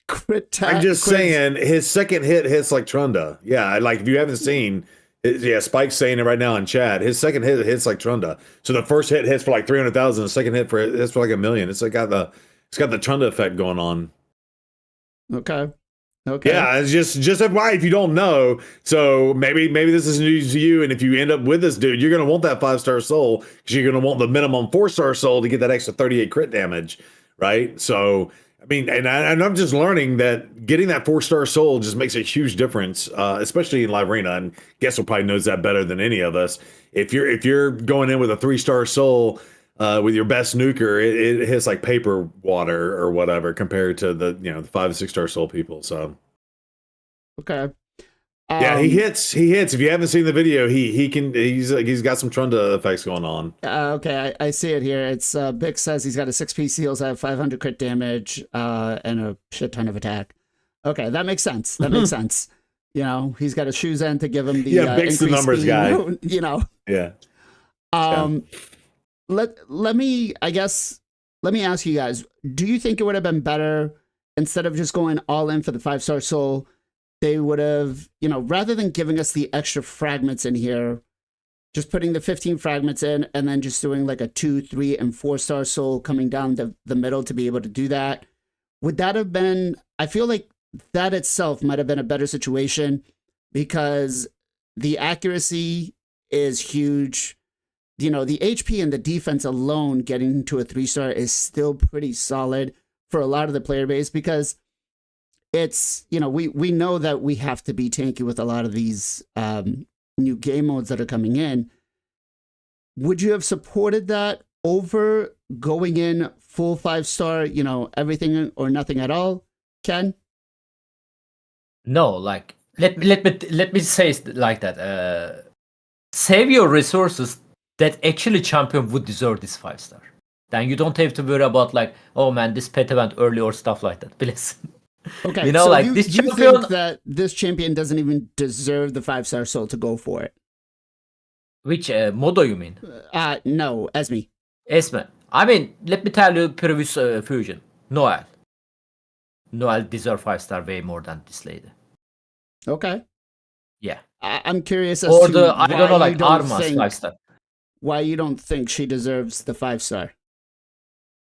crit? I'm just saying, his second hit hits like Trunda. Yeah, like if you haven't seen, Spike's saying it right now in chat. His second hit hits like Trunda. So the first hit hits for like 300,000. The second hit hits for like 1 million. It's got the Trunda effect going on. Okay. Yeah, it's just FYI if you don't know. So maybe this is news to you, and if you end up with this dude, you're gonna want that 5-star soul because you're gonna want the minimum 4-star soul to get that extra 38 crit damage, right? So I mean, and I'm just learning that getting that 4-star soul just makes a huge difference, especially in Live Arena. And Gessel probably knows that better than any of us. If you're going in with a 3-star soul. With your best nuker, it hits like paper water or whatever compared to the 5 and 6-star soul people. So okay, yeah, he hits. If you haven't seen the video, he's got some Trunda effects going on. Okay, I see it here. It's Bix says he's got a 6-piece seals that have 500 crit damage and a shit ton of attack. Okay, that makes sense. Sense. He's got a shoes end to give him the Bix the numbers speed, guy. Yeah. Let me ask you guys, do you think it would have been better instead of just going all in for the 5-star soul, they would have, rather than giving us the extra fragments in here, just putting the 15 fragments in and then just doing like a 2, 3, and 4-star soul coming down the middle to be able to do that? Would that have been, I feel like that itself might have been a better situation because the accuracy is huge. The HP and the defense alone getting to a 3-star is still pretty solid for a lot of the player base because it's, we know that we have to be tanky with a lot of these new game modes that are coming in. Would you have supported that over going in full 5-star, everything or nothing at all, Ken? No, like let me say it like that. Save your resources. That actually champion would deserve this 5-star. Then you don't have to worry about like, oh man, this pet event early or stuff like that. Please. Okay, so like this you champion think that this champion doesn't even deserve the 5-star soul to go for it? Which Modo you mean? No, Esme. Esme. I mean, let me tell you previous fusion. Noel deserve 5-star way more than this lady. Okay. Yeah. I'm curious as or to the I don't know, like Armas think, 5-star. Why you don't think she deserves the 5-star?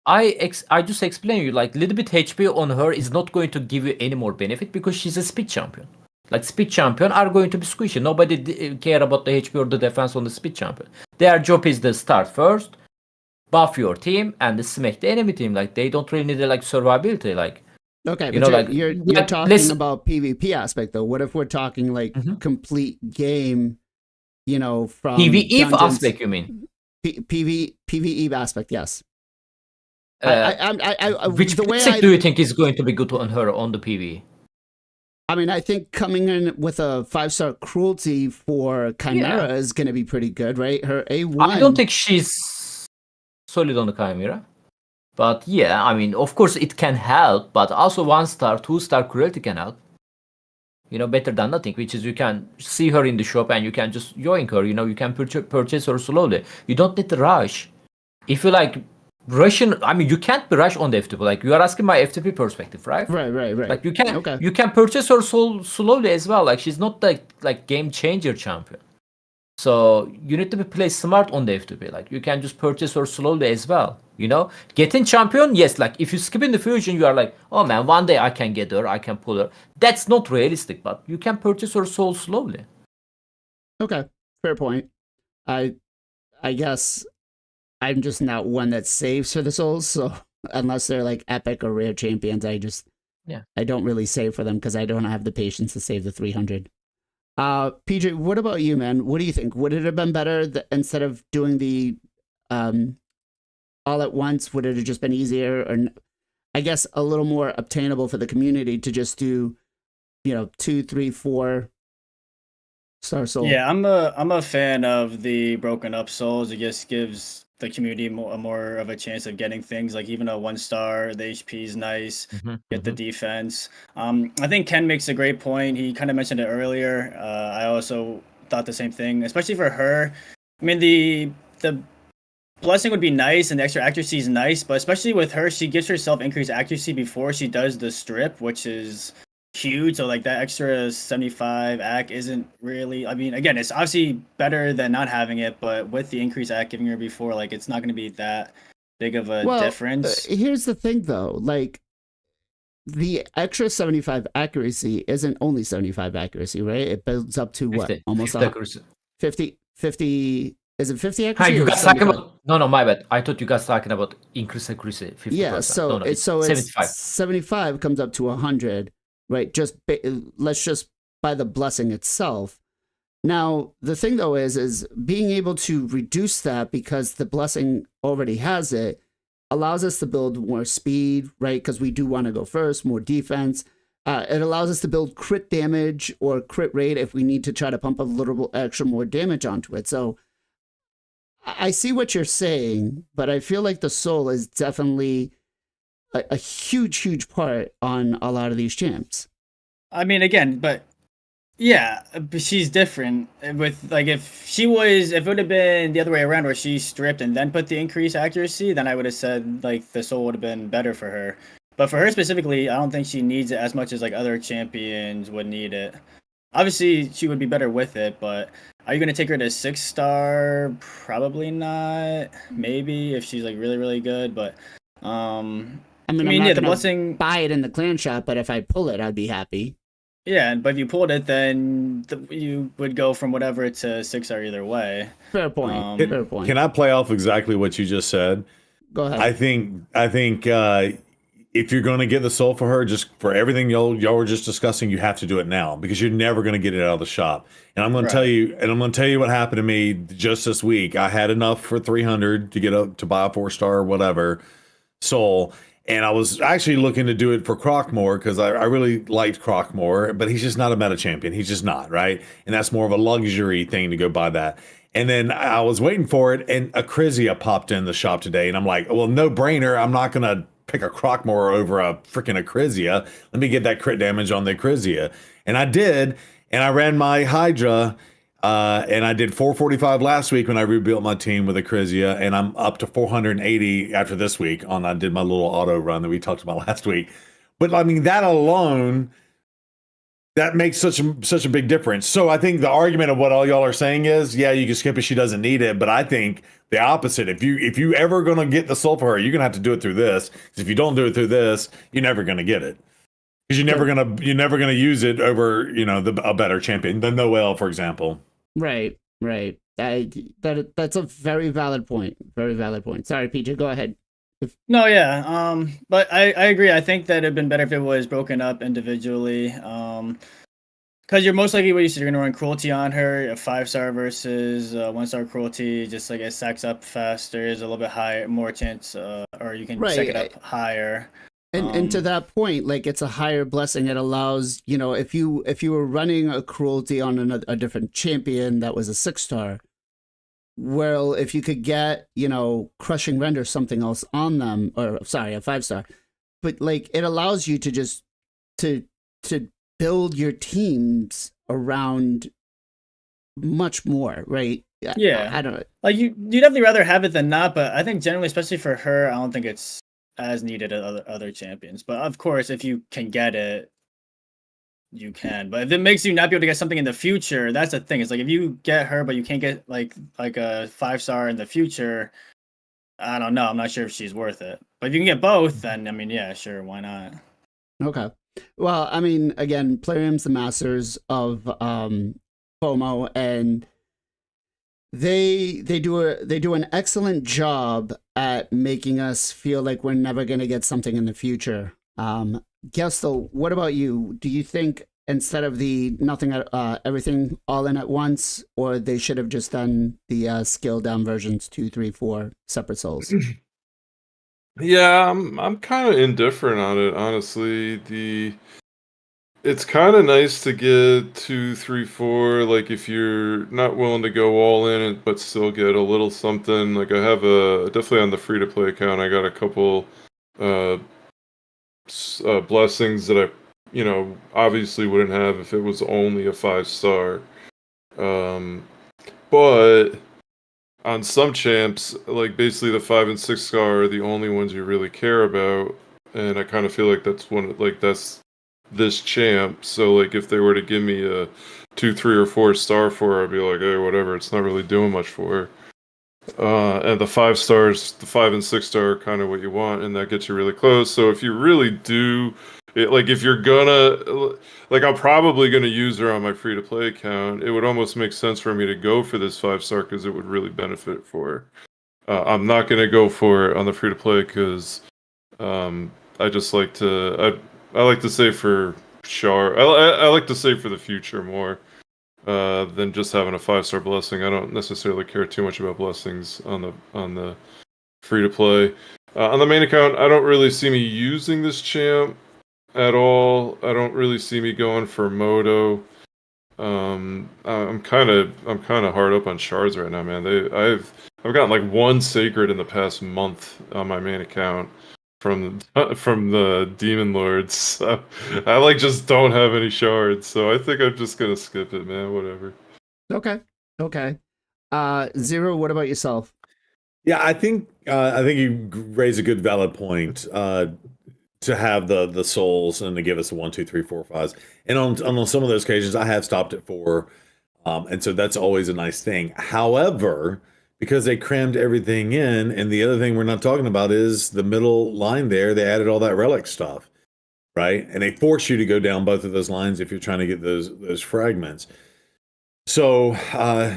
I just explain you like little bit HP on her is not going to give you any more benefit because she's a speed champion. Like speed champion are going to be squishy. Nobody care about the HP or the defense on the speed champion. Their job is to start first, buff your team, and smack the enemy team. Like they don't really need like survivability. Like okay, you know, like you're like, talking about PvP aspect though. What if we're talking like complete game? From PvE dungeons, aspect, you mean? PvE aspect, yes. Which basic do you think is going to be good on her on the PvE? I mean, I think coming in with a 5-star cruelty for Chimera is going to be pretty good, right? Her A1. I don't think she's solid on the Chimera. But yeah, I mean, of course it can help, but also 1-star, 2-star cruelty can help. Better than nothing, which is you can see her in the shop and you can just join her. You can purchase her slowly. You don't need to rush. If you like Russian, I mean, you can't be rushed on the FTP. Like you are asking my FTP perspective, right? Right. Like you can purchase her slowly as well. Like she's not like game changer champion. So you need to play smart on the FTP. Like you can just purchase her slowly as well. Getting champion, yes. Like if you skip in the fusion, you are like, oh man, one day I can get her, I can pull her. That's not realistic, but you can purchase her soul slowly. Okay, fair point. I guess I'm just not one that saves for the souls. So unless they're like epic or rare champions, I don't really save for them because I don't have the patience to save the 300. PJ, what about you, man? What do you think? Would it have been better instead of doing the all at once? Would it have just been easier, or I guess a little more obtainable for the community to just do, 2, 3, 4 star soul? Yeah, I'm a fan of the broken up souls. It just gives the community more of a chance of getting things like even a 1-star. The HP is nice. Get the defense. I think Ken makes a great point. He kind of mentioned it earlier. I also thought the same thing, especially for her. I mean, the blessing would be nice and the extra accuracy is nice, but especially with her, she gives herself increased accuracy before she does the strip, which is huge. So like that extra 75 ac isn't really, I mean, again, it's obviously better than not having it, but with the increased ac giving her before, like it's not going to be that big of a difference. Here's the thing though, like the extra 75 accuracy isn't only 75 accuracy, right? It builds up to 50, what? Almost 50 accuracy. 50. Is it 50 Hi, accuracy? you or guys talking 75? about? No, my bad. I thought you guys talking about increased accuracy, 50%. Yeah, so no, it's 75. 75 comes up to 100, right? Let's just buy the blessing itself. Now, the thing though is being able to reduce that because the blessing already has it allows us to build more speed, right? Because we do want to go first, more defense. It allows us to build crit damage or crit rate if we need to try to pump a little extra more damage onto it. So I see what you're saying, but I feel like the soul is definitely a huge part on a lot of these champs. I mean, again, but yeah, but she's different with like if it would have been the other way around where she stripped and then put the increased accuracy, then I would have said like the soul would have been better for her. But for her specifically, I don't think she needs it as much as like other champions would need it. Obviously, she would be better with it, but are you going to take her to 6-star? Probably not. Maybe if she's like really, really good. But I mean, I'm I'm yeah, not the gonna blessing. buy it in the clan shop, but if I pull it, I'd be happy. Yeah, but if you pulled it, then you would go from whatever to 6-star either way. Fair point. Fair point. Can I play off exactly what you just said? Go ahead. I think if you're going to get the soul for her, just for everything y'all were just discussing, you have to do it now because you're never going to get it out of the shop. And I'm going to tell you what happened to me just this week. I had enough for 300 to get up to buy a 4-star or whatever soul. And I was actually looking to do it for Crockmore because I really liked Crockmore, but he's just not a meta champion. He's just not, right? And that's more of a luxury thing to go buy that. And then I was waiting for it, and a Crizia popped in the shop today, and I'm like, well, no brainer. I'm not going to pick a Crockmore over a freaking Crizia. Let me get that crit damage on the Crizia. And I did, and I ran my Hydra, and I did 445 last week when I rebuilt my team with a Crizia, and I'm up to 480 after this week I did my little auto run that we talked about last week. But I mean, that alone, that makes such a big difference. So I think the argument of what all y'all are saying is, yeah, you can skip it, she doesn't need it. But I think the opposite. If you ever gonna get the soul for her, you're gonna have to do it through this. Because if you don't do it through this, you're never gonna get it. Because you're never gonna use it over a better champion than Noel, for example. Right. That's a very valid point. Very valid point. Sorry, PJ, go ahead. No, yeah. But I agree. I think that it'd been better if it was broken up individually. Because you're most likely you're going to run cruelty on her, a 5-star versus 1-star cruelty. Just like it stacks up faster, is a little bit higher, more chance, or you can stack it up higher. And to that point, like it's a higher blessing. It allows, if you were running a cruelty on a different champion that was a 6-star, well, if you could get, crushing render something else on them, or sorry, a 5-star, but like it allows you to just to build your teams around much more, right? Yeah, I don't know. Like you'd definitely rather have it than not, but I think generally, especially for her, I don't think it's as needed as other champions. But of course, if you can get it, you can. But if it makes you not be able to get something in the future, that's the thing. It's like if you get her, but you can't get like a 5-star in the future, I don't know. I'm not sure if she's worth it. But if you can get both, then I mean, yeah, sure, why not? Okay. Well, I mean, again, Plarium's the masters of FOMO, and they do an excellent job at making us feel like we're never going to get something in the future. Gestel, what about you? Do you think instead of the nothing, everything all in at once, or they should have just done the scale down versions 2, 3, 4 separate souls. Yeah, I'm kind of indifferent on it, honestly. It's kind of nice to get 2, 3, 4. Like if you're not willing to go all in it, but still get a little something. Like I have definitely on the free to play account, I got a couple uh, blessings that I, obviously wouldn't have if it was only a 5-star. But on some champs, like basically the 5 and 6-star are the only ones you really care about, and I kind of feel like that's this champ. So like if they were to give me a 2, 3, or 4-star for her, I'd be like, hey, whatever. It's not really doing much for her. And the 5 stars, the 5 and 6-star are kind of what you want, and that gets you really close. So if you really do, if you're gonna, like, I'm probably gonna use her on my free to play account. It would almost make sense for me to go for this 5-star because it would really benefit for her. I'm not gonna go for it on the free to play because I just like to. I like to save for Char. I like to save for the future more than just having a 5-star blessing. I don't necessarily care too much about blessings on the free to play. On the main account, I don't really see me using this champ at all. I don't really see me going for Moto. I'm kind of hard up on shards right now, man. I've gotten like 1 sacred in the past month on my main account from the demon lords. So I like just don't have any shards, so I think I'm just gonna skip it, man. Whatever. Okay. Zero, what about yourself? Yeah, I think you raise a good valid point to have the souls and to give us the 1, 2, 3, 4, 5s. And on some of those occasions, I have stopped at 4, and so that's always a nice thing. However, because they crammed everything in, and the other thing we're not talking about is the middle line there. They added all that relic stuff, right? And they force you to go down both of those lines if you're trying to get those fragments. So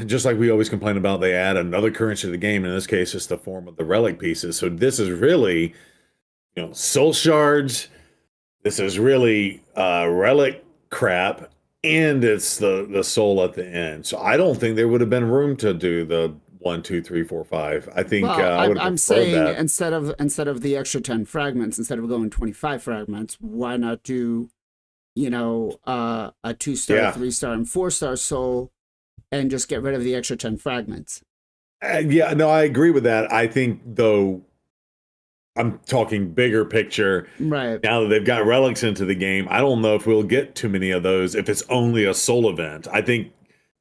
just like we always complain about, they add another currency to the game. In this case, it's the form of the relic pieces. So this is really, soul shards. This is really relic crap, and it's the soul at the end. So I don't think there would have been room to do the 1, 2, 3, 4, 5. I think I would have I'm preferred saying that. instead of the extra 10 fragments, instead of going 25 fragments, why not do, a 2-star, Yeah. 3-star, and 4-star soul, and just get rid of the extra 10 fragments? Yeah, no, I agree with that. I think, though, I'm talking bigger picture. Right. Now that they've got relics into the game, I don't know if we'll get too many of those if it's only a soul event. I think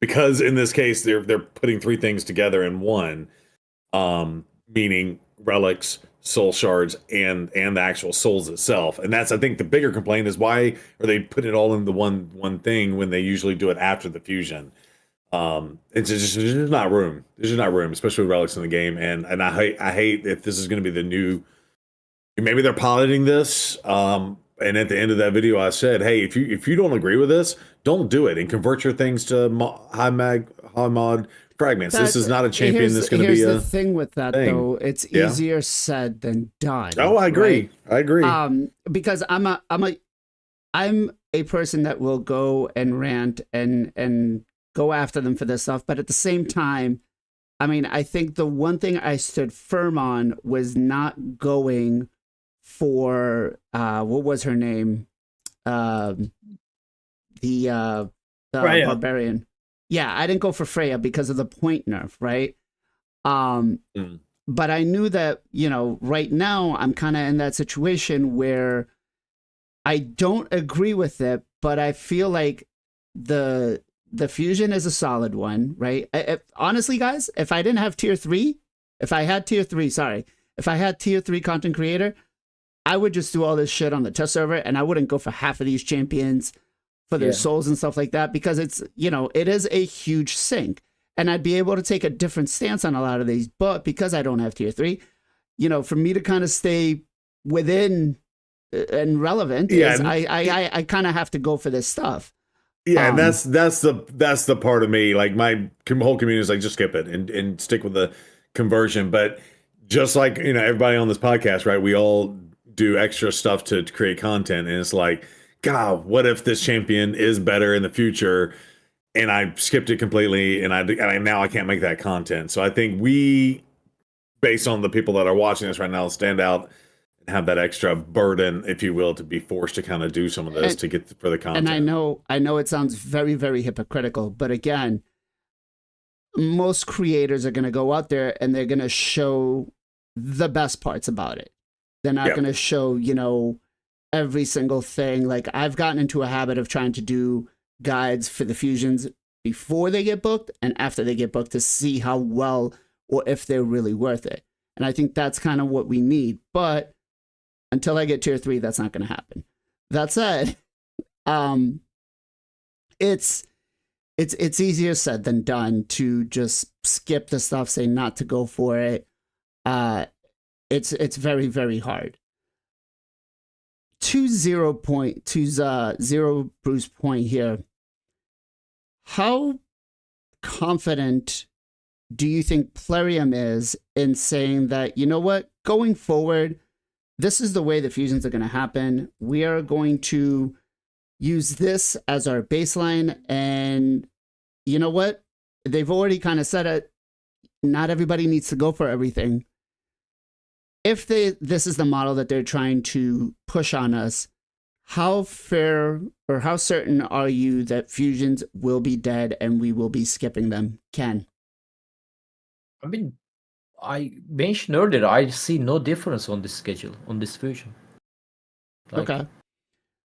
because in this case they're putting 3 things together in one, meaning relics, soul shards, and the actual souls itself. And that's, I think, the bigger complaint is why are they putting it all into one thing when they usually do it after the fusion? It's just there's just not room. There's just not room, especially with relics in the game. And I hate if this is going to be the new. Maybe they're piloting this. And at the end of that video, I said, hey, if you don't agree with this, don't do it and convert your things to high mod fragments. This is not a champion that's going to be a the thing with that thing. though. It's easier said than done. Oh, I agree. Right? I agree. Because I'm a person that will go and rant and go after them for this stuff, but at the same time, I mean, I think the one thing I stood firm on was not going for what was her name? The Freya. barbarian. Yeah, I didn't go for Freya because of the point nerf, right? But I knew that, right now I'm kind of in that situation where I don't agree with it, but I feel like the fusion is a solid one, right? Honestly, guys, if I didn't have tier 3, if I had tier 3 content creator, I would just do all this shit on the test server, and I wouldn't go for half of these champions for their souls and stuff like that, because it's, it is a huge sink, and I'd be able to take a different stance on a lot of these. But because I don't have tier 3, for me to kind of stay within and relevant, I kind of have to go for this stuff. Yeah, and that's the part of me. Like my whole community is like, just skip it and stick with the conversion. But just like everybody on this podcast, right? We all do extra stuff to create content, and it's like, God, what if this champion is better in the future? And I skipped it completely, and now I can't make that content. So I think we, based on the people that are watching this right now, stand out and have that extra burden, if you will, to be forced to kind of do some of this to get for the content. And I know it sounds very, very hypocritical, but again, most creators are going to go out there and they're going to show the best parts about it. They're not going to show, you know, every single thing. Like, I've gotten into a habit of trying to do guides for the fusions before they get booked and after they get booked to see how well or if they're really worth it. And I think that's kind of what we need. But until I get tier 3, that's not going to happen. That said, it's easier said than done to just skip the stuff, say not to go for it. It's very, very hard. To 0 Bruce point here. How confident do you think Plarium is in saying that, you know what, going forward, this is the way the fusions are going to happen. We are going to use this as our baseline. And you know what? They've already kind of said it. Not everybody needs to go for everything. If this is the model that they're trying to push on us, how fair or how certain are you that fusions will be dead and we will be skipping them? Ken? I mean, I mentioned earlier, I see no difference on this schedule, on this fusion. Like, okay.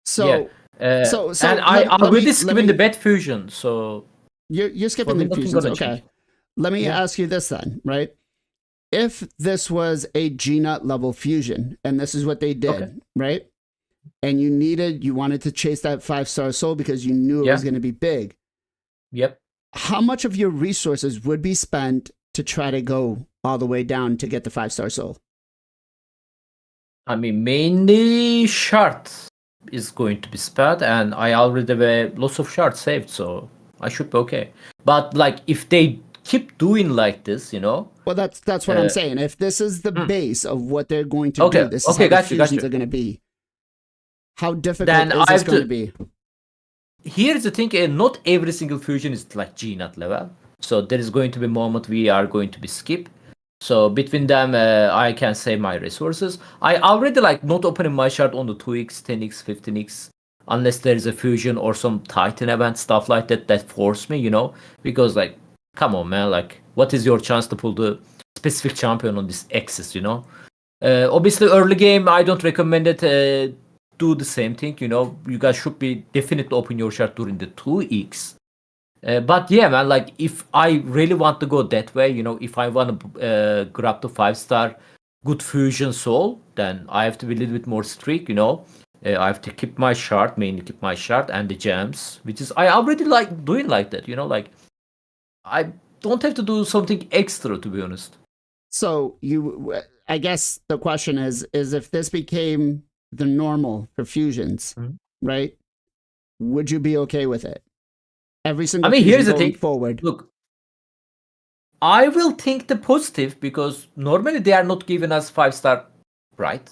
So, yeah. so and I already skipping the bad fusion, so you're skipping the fusions. Okay. Let me ask you this then, right? If this was a G-Nut level fusion, and this is what they did, right? And you wanted to chase that 5-star soul because you knew it was going to be big. Yep. How much of your resources would be spent to try to go all the way down to get the 5-star soul? I mean, mainly shards is going to be spent, and I already have lots of shards saved, so I should be okay. But like, if they keep doing like this, you know. Well, that's what I'm saying. If this is the base of what they're going to do, this is how the fusions are going to be. How difficult is this going to be? Here's the thing: not every single fusion is like G-Nut level. So there is going to be a moment we are going to be skip. So between them, I can save my resources. I already like not opening my shard on the 2x, 10x, 15x, unless there is a fusion or some Titan event, stuff like that force me, you know, because like, come on, man, like, what is your chance to pull the specific champion on this axis, you know? Obviously, early game, I don't recommend it. Do the same thing, you know. You guys should be definitely open your shard during the 2x. But yeah, man, like, if I really want to go that way, you know, if I want to grab the 5-star good fusion soul, then I have to be a little bit more strict, you know. I have to keep my shard, mainly keep my shard and the gems, which is I already like doing like that, you know, like I don't have to do something extra, to be honest. So I guess the question is if this became the normal for fusions, right? Would you be okay with it? Every single fusion here's the going thing. Forward. Look, I will think the positive because normally they are not giving us 5-star, right?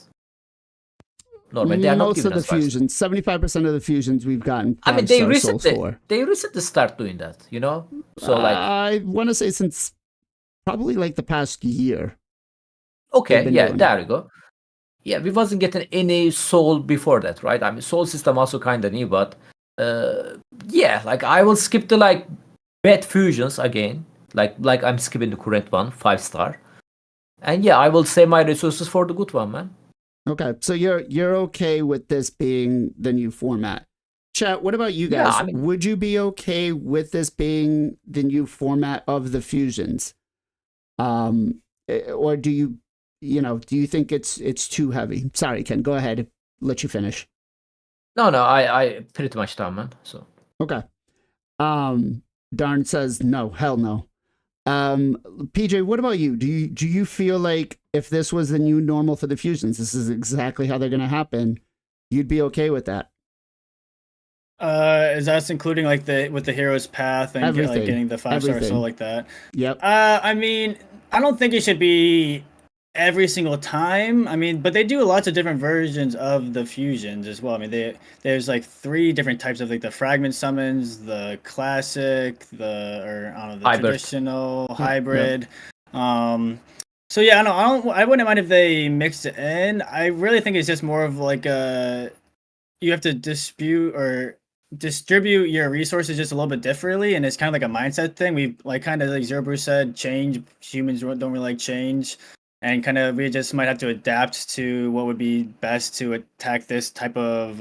Normally they are not giving us 5-star. Most of the fusions, 75% of the fusions we've gotten 5-star souls for. They recently start doing that, you know? So like, I want to say since probably like the past year. Okay, yeah, there you go. Yeah, we wasn't getting any soul before that, right? I mean, soul system also kind of new, but yeah, like I will skip the like bad fusions again, like I'm skipping the current one, 5-star, and yeah, I will save my resources for the good one, man. Okay, so you're okay with this being the new format. Chat, what about you guys? Yeah, would you be okay with this being the new format of the fusions? Or do you think it's too heavy? Sorry, Ken, go ahead. Let you finish. No, I pretty much done, man. So okay. Darn says no, hell no. PJ, what about you? Do you feel like if this was the new normal for the fusions, this is exactly how they're gonna happen, you'd be okay with that? Is that including like with the hero's path and like getting the 5-star soul like that? Yep. I mean, I don't think it should be every single time. I mean, but they do lots of different versions of the fusions as well. I mean, there's like 3 different types of like the fragment summons, the classic, or I don't know, the Hybrid. traditional, hybrid. So yeah, I wouldn't mind if they mixed it in. I really think it's just more of like you have to distribute your resources just a little bit differently, and it's kind of like a mindset thing. We like kind of like Zero Brew said, change. Humans don't really like change. And kind of we just might have to adapt to what would be best to attack this type of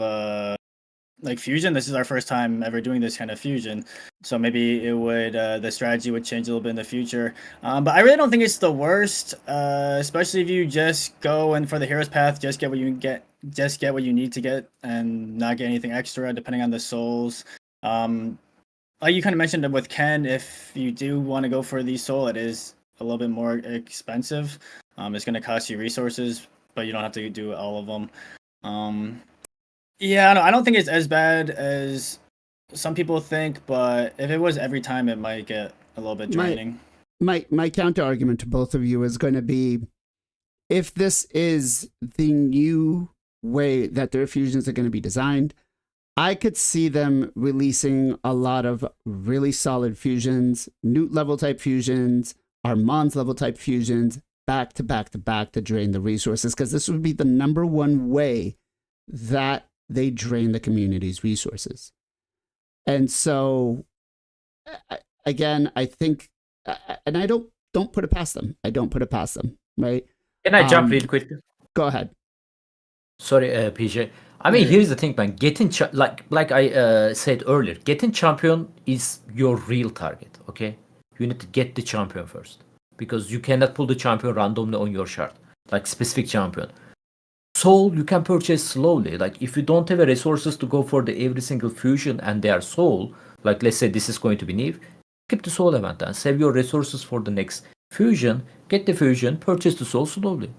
like fusion. This is our first time ever doing this kind of fusion, so maybe it would the strategy would change a little bit in the future. But I really don't think it's the worst, especially if you just go in for the hero's path, just get what you need to get, and not get anything extra depending on the souls. Like you kind of mentioned with Ken, if you do want to go for the soul, it is a little bit more expensive. It's going to cost you resources, but you don't have to do all of them. Yeah, I don't think it's as bad as some people think, but if it was every time, it might get a little bit draining. My counter argument to both of you is going to be, if this is the new way that their fusions are going to be designed, I could see them releasing a lot of really solid fusions, Newt level type fusions, Armand's level type fusions, back to back to back to drain the resources, because this would be the number one way that they drain the community's resources. And so, again, I think, and I don't put it past them. I don't put it past them, right? Can I jump real quick? Go ahead. Sorry, PJ. I mean, here's the thing, man. Getting like I said earlier, getting champion is your real target. Okay, you need to get the champion first, because you cannot pull the champion randomly on your chart, like specific champion. Soul you can purchase slowly. Like if you don't have the resources to go for the every single fusion and they are soul, like let's say this is going to be Neve, keep the soul event and save your resources for the next fusion. Get the fusion, purchase the soul slowly.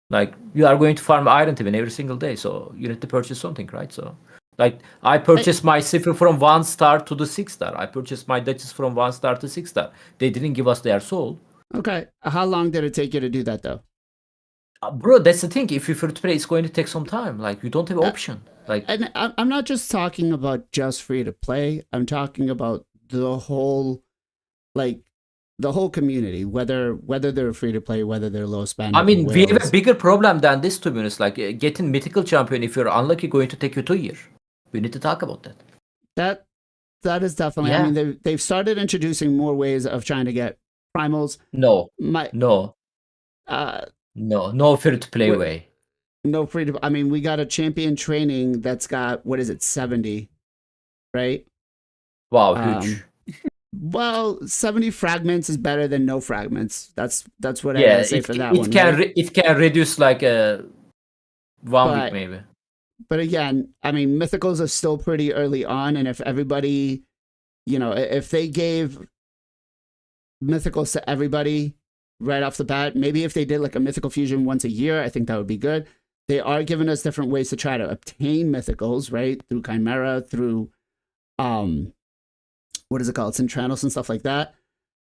Like you are going to farm iron even every single day, so you need to purchase something, right? So like I purchased my Sifra from 1 star to the 6 star. I purchased my Duchess from 1 star to 6 star. They didn't give us their soul. Okay. How long did it take you to do that though? Bro, that's the thing. If you free to play, it's going to take some time. Like you don't have option. Like, and I'm not just talking about just free to play. I'm talking about the whole, like the whole community, whether they're free to play, whether they're low spend. I mean, we have a bigger problem than this, to be honest. Like getting mythical champion, if you're unlucky, going to take you 2 years. We need to talk about that. That is definitely. Yeah. I mean, they've started introducing more ways of trying to get primals. No free to play way. No free to. I mean, we got a champion training that's got, what is it, 70, right? Wow, huge. Well, 70 fragments is better than no fragments. That's what I gotta say for that one. It can reduce like a 1 week maybe. But again, I mean, mythicals are still pretty early on, and if everybody, if they gave mythicals to everybody right off the bat, maybe if they did like a mythical fusion once a year, I think that would be good. They are giving us different ways to try to obtain mythicals, right? Through Chimera, through what is it called? Centranos and stuff like that.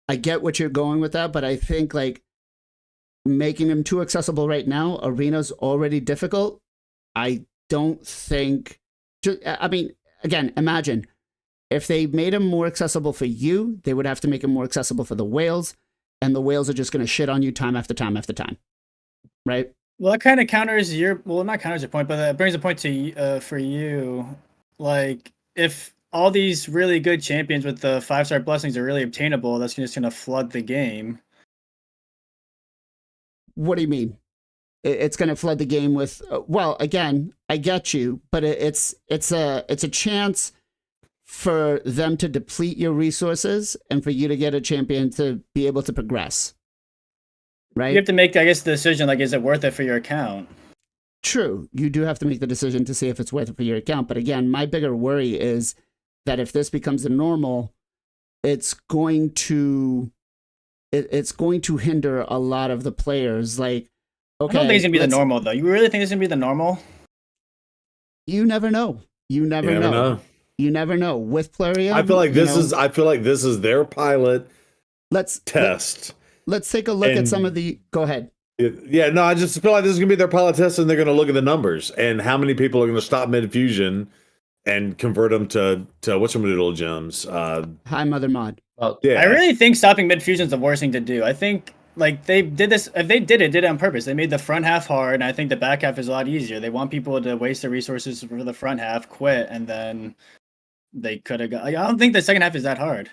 I get what you're going with that, but I think like making them too accessible right now, Arena's already difficult. I don't think, I mean, again, imagine if they made them more accessible for you, they would have to make them more accessible for the whales, and the whales are just going to shit on you time after time after time. Right? Well, that kind of counters not counters your point, but that brings a point to for you. Like, if all these really good champions with the 5-star blessings are really obtainable, that's just going to flood the game. What do you mean? It's going to flood the game with, well, again, I get you, but it's a chance for them to deplete your resources and for you to get a champion to be able to progress. Right? You have to make, I guess, the decision, like, is it worth it for your account? True. You do have to make the decision to see if it's worth it for your account. But again, my bigger worry is that if this becomes the normal, it's going to hinder a lot of the players. Like, okay, I don't think it's going to be the normal, though. You really think it's going to be the normal? You never know. You never know. You never know. With Plarium, I feel like this is their pilot test. Let's take a look at some of the. Go ahead. Yeah, no, I just feel like this is gonna be their pilot test, and they're gonna look at the numbers and how many people are gonna stop mid fusion and convert them to what's some little gems. Hi, Mother Mod. Well, Yeah, I really think stopping mid fusion is the worst thing to do. I think like they did this. If they did it on purpose. They made the front half hard, and I think the back half is a lot easier. They want people to waste their resources for the front half, quit, and then they could have got. Like, I don't think the second half is that hard.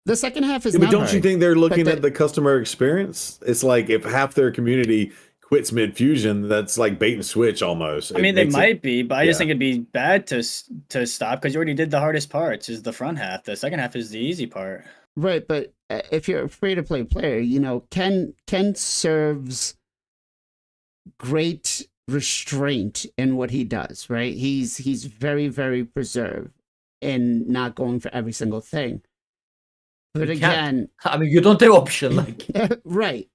The second half is but not don't hard. you think they're looking But at the customer experience? It's like if half their community quits mid fusion, that's like bait and switch almost. I mean, they makes it- might be, but I just yeah. think it'd be bad to stop because you already did the hardest parts. Is the front half. The second half is the easy part. Right, but if you're a free-to-play player, you know, Ken serves great restraint in what he does, right? He's very, very preserved in not going for every single thing. But You can't. again, I mean, you don't have option. Like, right.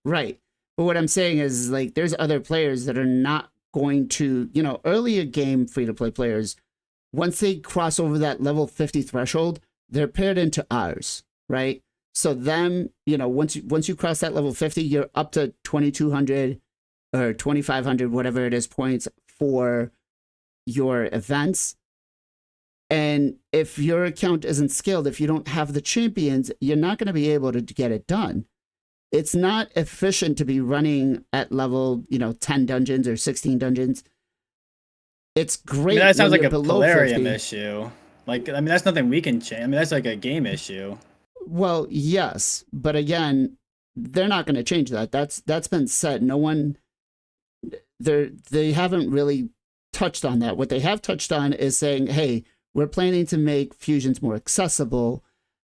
But what I'm saying is, like, there's other players that are not going to, you know, earlier game free-to-play players, once they cross over that level 50 threshold, they're paired into ours, right? So them, you know, once you cross that level 50, you're up to 2,200 or 2,500, whatever it is, points for your events. And if your account isn't skilled, if you don't have the champions, you're not going to be able to get it done. It's not efficient to be running at level, you know, 10 dungeons or 16 dungeons. It's I great. mean, that sounds when like a you're below Plarium 50. issue. Like, I mean, that's nothing we can change. I mean, that's like a game issue. Well, yes, but again, they're not going to change that. That's been said. No one, they haven't really touched on that. What they have touched on is saying, hey, we're planning to make fusions more accessible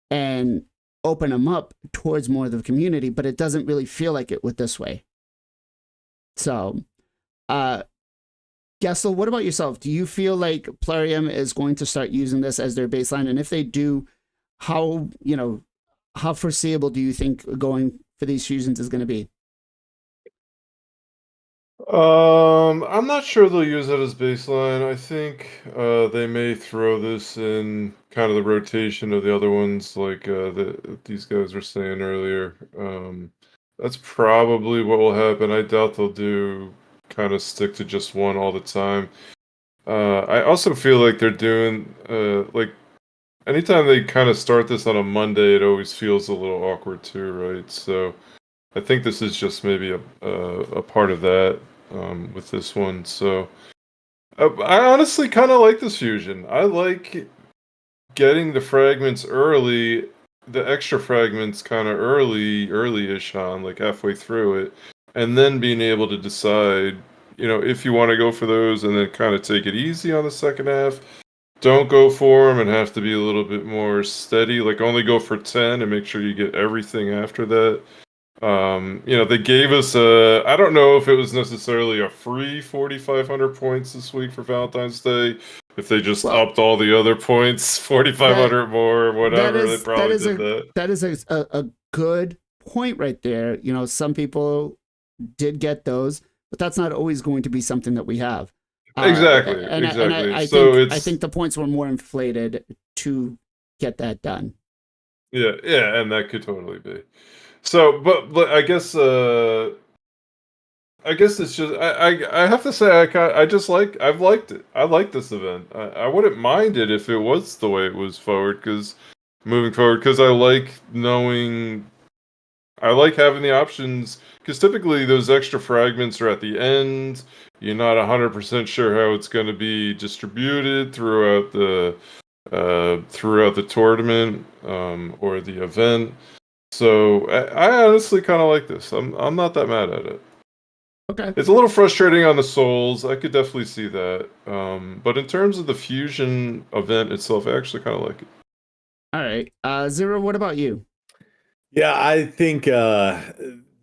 and open them up towards more of the community, but it doesn't really feel like it with this way. So, Gessel, what about yourself? Do you feel like Plarium is going to start using this as their baseline? And if they do, how foreseeable do you think going for these fusions is going to be? I'm not sure they'll use it as baseline. I think they may throw this in kind of the rotation of the other ones, like these guys were saying earlier. That's probably what will happen. I doubt they'll do kind of stick to just one all the time. I also feel like they're doing like anytime they kind of start this on a Monday, it always feels a little awkward too, right? So I think this is just maybe a part of that with this one. So I honestly kind of like this fusion. I like getting the fragments early, the extra fragments kind of early-ish on, like halfway through it, and then being able to decide, you know, if you want to go for those and then kind of take it easy on the second half. Don't go for them and have to be a little bit more steady. Like only go for 10 and make sure you get everything after that. You know, they gave us I don't know if it was necessarily a free 4,500 points this week for Valentine's Day. If they just upped all the other points, 4,500 more, whatever, they probably did that. That is a good point right there. You know, some people did get those, but that's not always going to be something that we have. Exactly. I think the points were more inflated to get that done. Yeah, and that could totally be. So, but I guess it's just I have to say I've liked it. I like this event. I wouldn't mind it if it was the way it was moving forward because I like having the options because typically those extra fragments are at the end. You're not 100% sure how it's going to be distributed throughout the tournament or the event. So I honestly kind of like this. I'm not that mad at it. Okay. It's a little frustrating on the souls. I could definitely see that. But in terms of the fusion event itself, I actually kind of like it. All right. Zero, what about you? Yeah, I think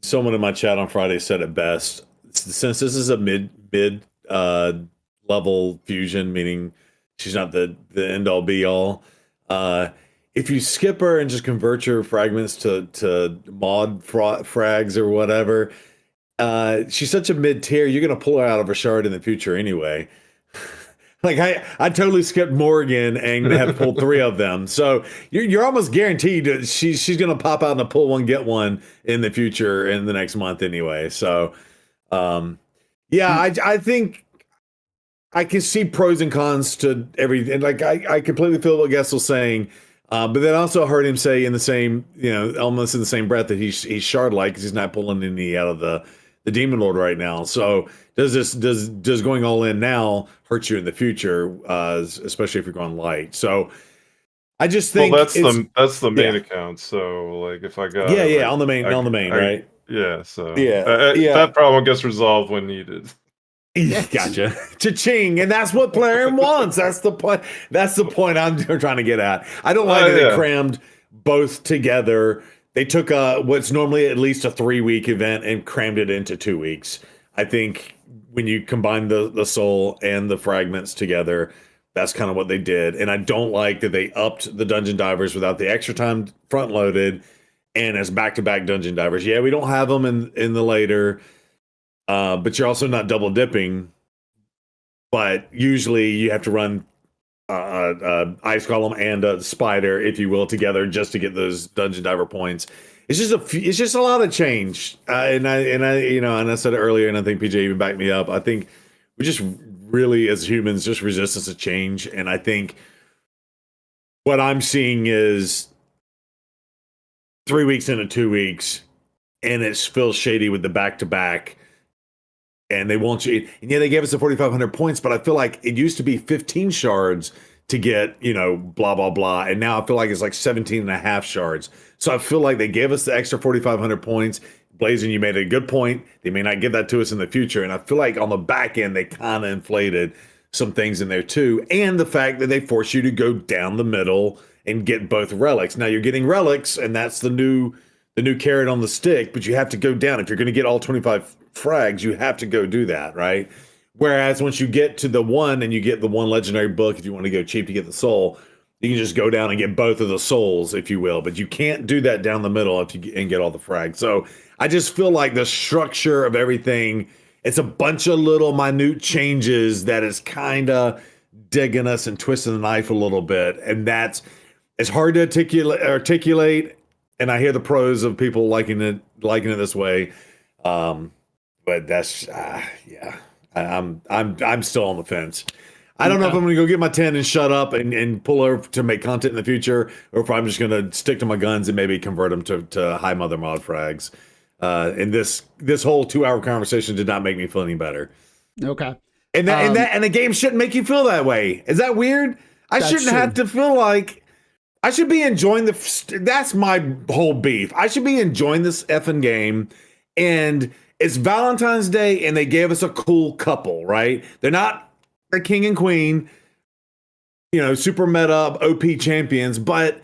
someone in my chat on Friday said it best. Since this is a mid level fusion, meaning she's not the end all be all. If you skip her and just convert your fragments to mod frags or whatever, she's such a mid tier. You're gonna pull her out of her shard in the future anyway. Like I totally skipped Morgan and had to pull 3 of them. So you're almost guaranteed that she's gonna pop out and a pull one get one in the future in the next month anyway. So yeah, I think I can see pros and cons to everything. Like I completely feel what Gessel's saying. But then also heard him say in the same, almost in the same breath that he's shard-like because he's not pulling any out of the Demon Lord right now. So does going all in now hurt you in the future, especially if you're going light? So I just think that's the main account. So like if I got on the main right? Yeah. So yeah. That problem gets resolved when needed. Gotcha. Cha-ching. And that's what Plarium wants. That's the point. That's the point I'm trying to get at. I don't like that they crammed both together. They took what's normally at least a 3-week event and crammed it into 2 weeks. I think when you combine the soul and the fragments together, that's kind of what they did. And I don't like that they upped the dungeon divers without the extra time front loaded and as back-to-back dungeon divers. Yeah, we don't have them in the later. But you're also not double dipping. But usually you have to run ice column and a spider, if you will, together just to get those dungeon diver points. It's just a lot of change. And I said it earlier, and I think PJ even backed me up. I think we just really, as humans, just resistance to change. And I think what I'm seeing is 3 weeks into 2 weeks, and it feels shady with the back-to-back. And they won't. And yeah, they gave us the 4,500 points, but I feel like it used to be 15 shards to get, blah, blah, blah. And now I feel like it's like 17 and a half shards. So I feel like they gave us the extra 4,500 points. Blazing, you made a good point. They may not give that to us in the future. And I feel like on the back end, they kind of inflated some things in there too. And the fact that they force you to go down the middle and get both relics. Now you're getting relics, and that's the new carrot on the stick, but you have to go down. If you're going to get all 25 frags, you have to go do that, right? Whereas once you get to the one and you get the one legendary book, if you want to go cheap to get the soul, you can just go down and get both of the souls, if you will. But you can't do that down the middle and get all the frags. So I just feel like the structure of everything, it's a bunch of little minute changes that is kind of digging us and twisting the knife a little bit. And it's hard to articulate. And I hear the pros of people liking it this way. But that's I'm still on the fence. I don't know if I'm going to go get my 10 and shut up and pull over to make content in the future, or if I'm just going to stick to my guns and maybe convert them to high mother mod frags. And this whole 2-hour conversation did not make me feel any better. Okay. And the game shouldn't make you feel that way. Is that weird? I shouldn't have to feel like I should be enjoying that's my whole beef. I should be enjoying this effing game, and it's Valentine's Day, and they gave us a cool couple, right? They're not a king and queen, super meta OP champions, but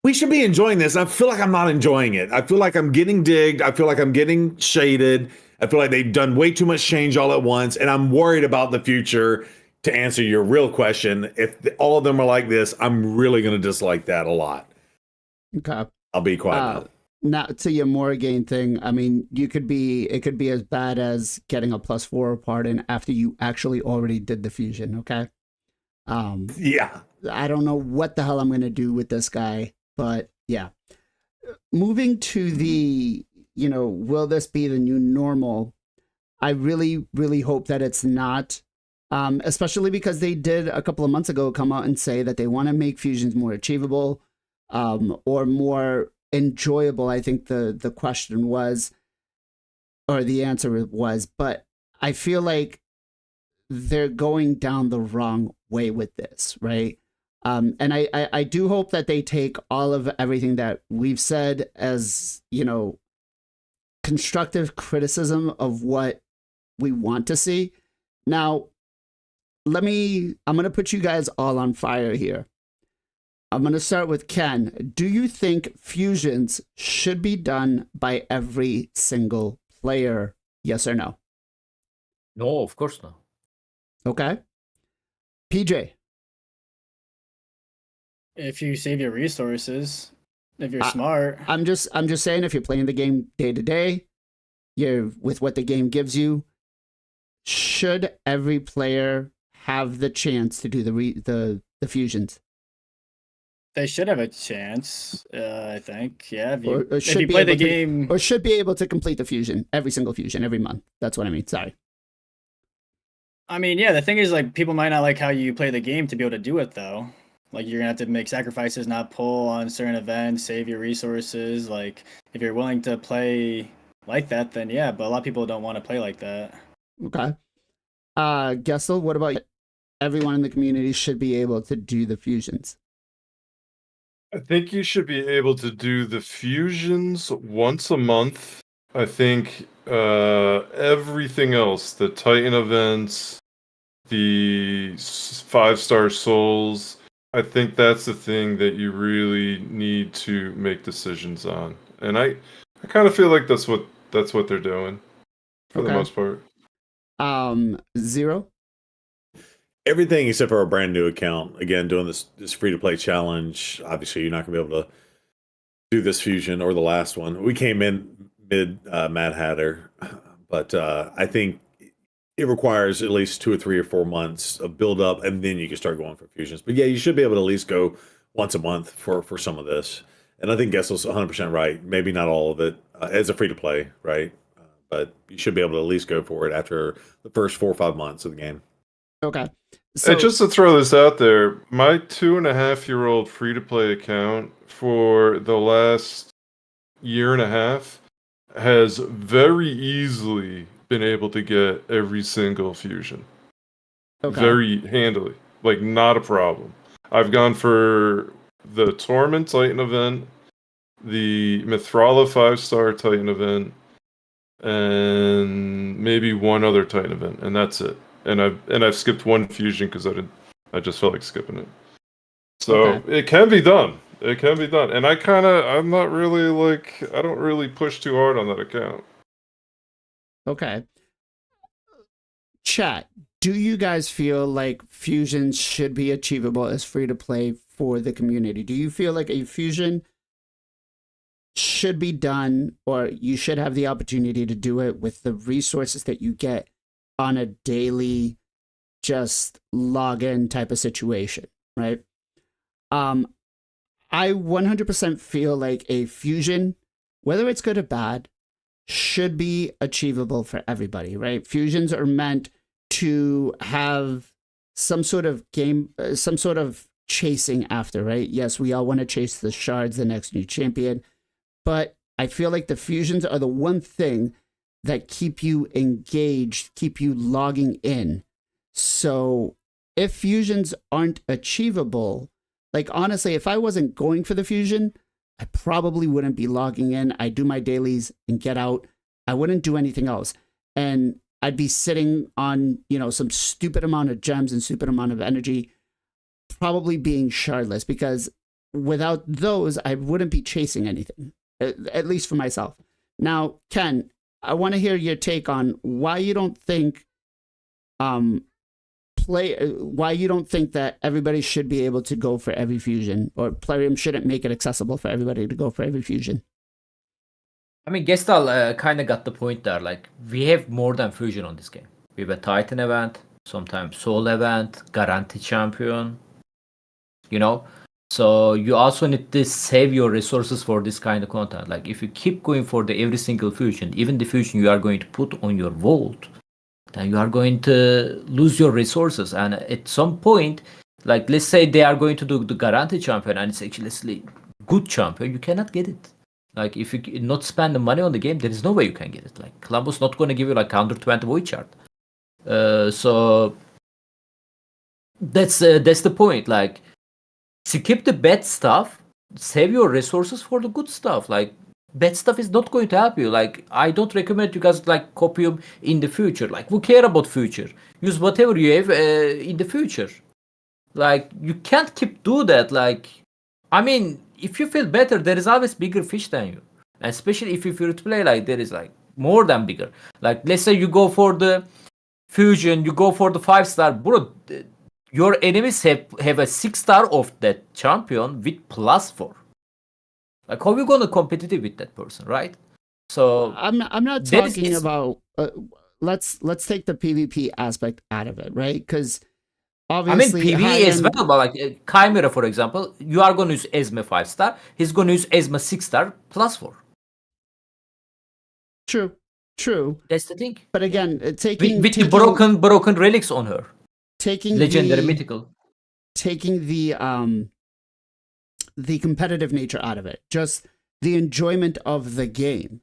we should be enjoying this. I feel like I'm not enjoying it. I feel like I'm getting digged. I feel like I'm getting shaded. I feel like they've done way too much change all at once, and I'm worried about the future. To answer your real question, if all of them are like this, I'm really going to dislike that a lot. Okay. I'll be quiet now. To your Morrigan thing, I mean, it could be as bad as getting a +4 pardon after you actually already did the fusion, okay? Yeah. I don't know what the hell I'm going to do with this guy, but yeah. Moving to the, will this be the new normal? I really, really hope that it's not. Especially because they did a couple of months ago come out and say that they want to make fusions more achievable or more enjoyable. I think the question was, or the answer was, but I feel like they're going down the wrong way with this, right? And I do hope that they take all of everything that we've said as, constructive criticism of what we want to see. Now, I'm going to put you guys all on fire here. I'm going to start with Ken. Do you think fusions should be done by every single player? Yes or no? No, of course not. Okay. PJ. If you save your resources, if you're smart. I'm just saying, if you're playing the game day to day, you're with what the game gives you, should every player have the chance to do the fusions? They should have a chance, I think. Yeah, if you, Or if should you be play the able to- game. Or should be able to complete the fusion, every single fusion, every month. That's what I mean. Sorry. I mean, yeah, the thing is, like, people might not like how you play the game to be able to do it, though. Like, you're gonna have to make sacrifices, not pull on certain events, save your resources. Like, if you're willing to play like that, then yeah, but a lot of people don't want to play like that. Okay. Gessel, what about you? Everyone in the community should be able to do the fusions? I think you should be able to do the fusions once a month. I think everything else, the Titan events, the 5-star souls, I think that's the thing that you really need to make decisions on. And I kind of feel like that's what they're doing for the Okay. most part. Zero? Everything except for a brand new account. Again, doing this free to play challenge. Obviously, you're not going to be able to do this fusion or the last one. We came in mid Mad Hatter, but I think it requires at least 2 or 3 or 4 months of build up, and then you can start going for fusions. But yeah, you should be able to at least go once a month for some of this. And I think Gessel's 100% right. Maybe not all of it as a free to play, right? But you should be able to at least go for it after the first 4 or 5 months of the game. Okay. And just to throw this out there, my 2.5-year-old free-to-play account for the last year and a half has very easily been able to get every single fusion. Okay. Very handily. Like, not a problem. I've gone for the Torment Titan event, the Mithrala 5-star Titan event, and maybe one other Titan event, and that's it. And I've skipped one fusion because I just felt like skipping it. So Okay. it can be done. It can be done. And I'm not really like, I don't really push too hard on that account. Okay. Chat, do you guys feel like fusions should be achievable as free to play for the community? Do you feel like a fusion should be done, or you should have the opportunity to do it with the resources that you get on a daily just login type of situation, right? I 100% feel like a fusion, whether it's good or bad, should be achievable for everybody, right? Fusions are meant to have some sort of game, some sort of chasing after, right? Yes, we all want to chase the shards, the next new champion, but I feel like the fusions are the one thing that keep you engaged, keep you logging in. So if fusions aren't achievable, like honestly, if I wasn't going for the fusion, I probably wouldn't be logging in. I do my dailies and get out. I wouldn't do anything else. And I'd be sitting on, some stupid amount of gems and stupid amount of energy, probably being shardless, because without those, I wouldn't be chasing anything, at least for myself. Now, Ken, I want to hear your take on why you don't think why you don't think that everybody should be able to go for every fusion, or Plarium shouldn't make it accessible for everybody to go for every fusion. I mean, Gestal kind of got the point there. Like, we have more than fusion on this game. We have a Titan event, sometimes Soul event, Guarantee Champion, So you also need to save your resources for this kind of content. Like, if you keep going for every single fusion, even the fusion you are going to put on your vault, then you are going to lose your resources. And at some point, like, let's say they are going to do the Guarantee Champion and it's actually good champion, you cannot get it. Like, if you not spend the money on the game, there is no way you can get it. Like, Columbus not going to give you like 120 void shard. So that's the point. Like, skip the bad stuff, save your resources for the good stuff. Like, bad stuff is not going to help you. Like, I don't recommend you guys like copium in the future. Like, who care about future? Use whatever you have in the future. Like, you can't keep do that. Like, I mean, if you feel better, there is always bigger fish than you. And especially if you feel to play, like, there is like more than bigger. Like, let's say you go for the fusion, you go for the 5-star, bro. Your enemies have a 6-star of that champion with +4. Like, how are you gonna competitive with that person, right? So I'm not talking about. Let's take the PvP aspect out of it, right? Because obviously PvE as high-end- well, but like Chimera, for example, you are going to use Esme 5-star. He's going to use Esme 6-star +4. True. That's the thing. But again, With, taking with the taking broken relics on her. taking Legendary, the mythical. taking the competitive nature out of it, just the enjoyment of the game,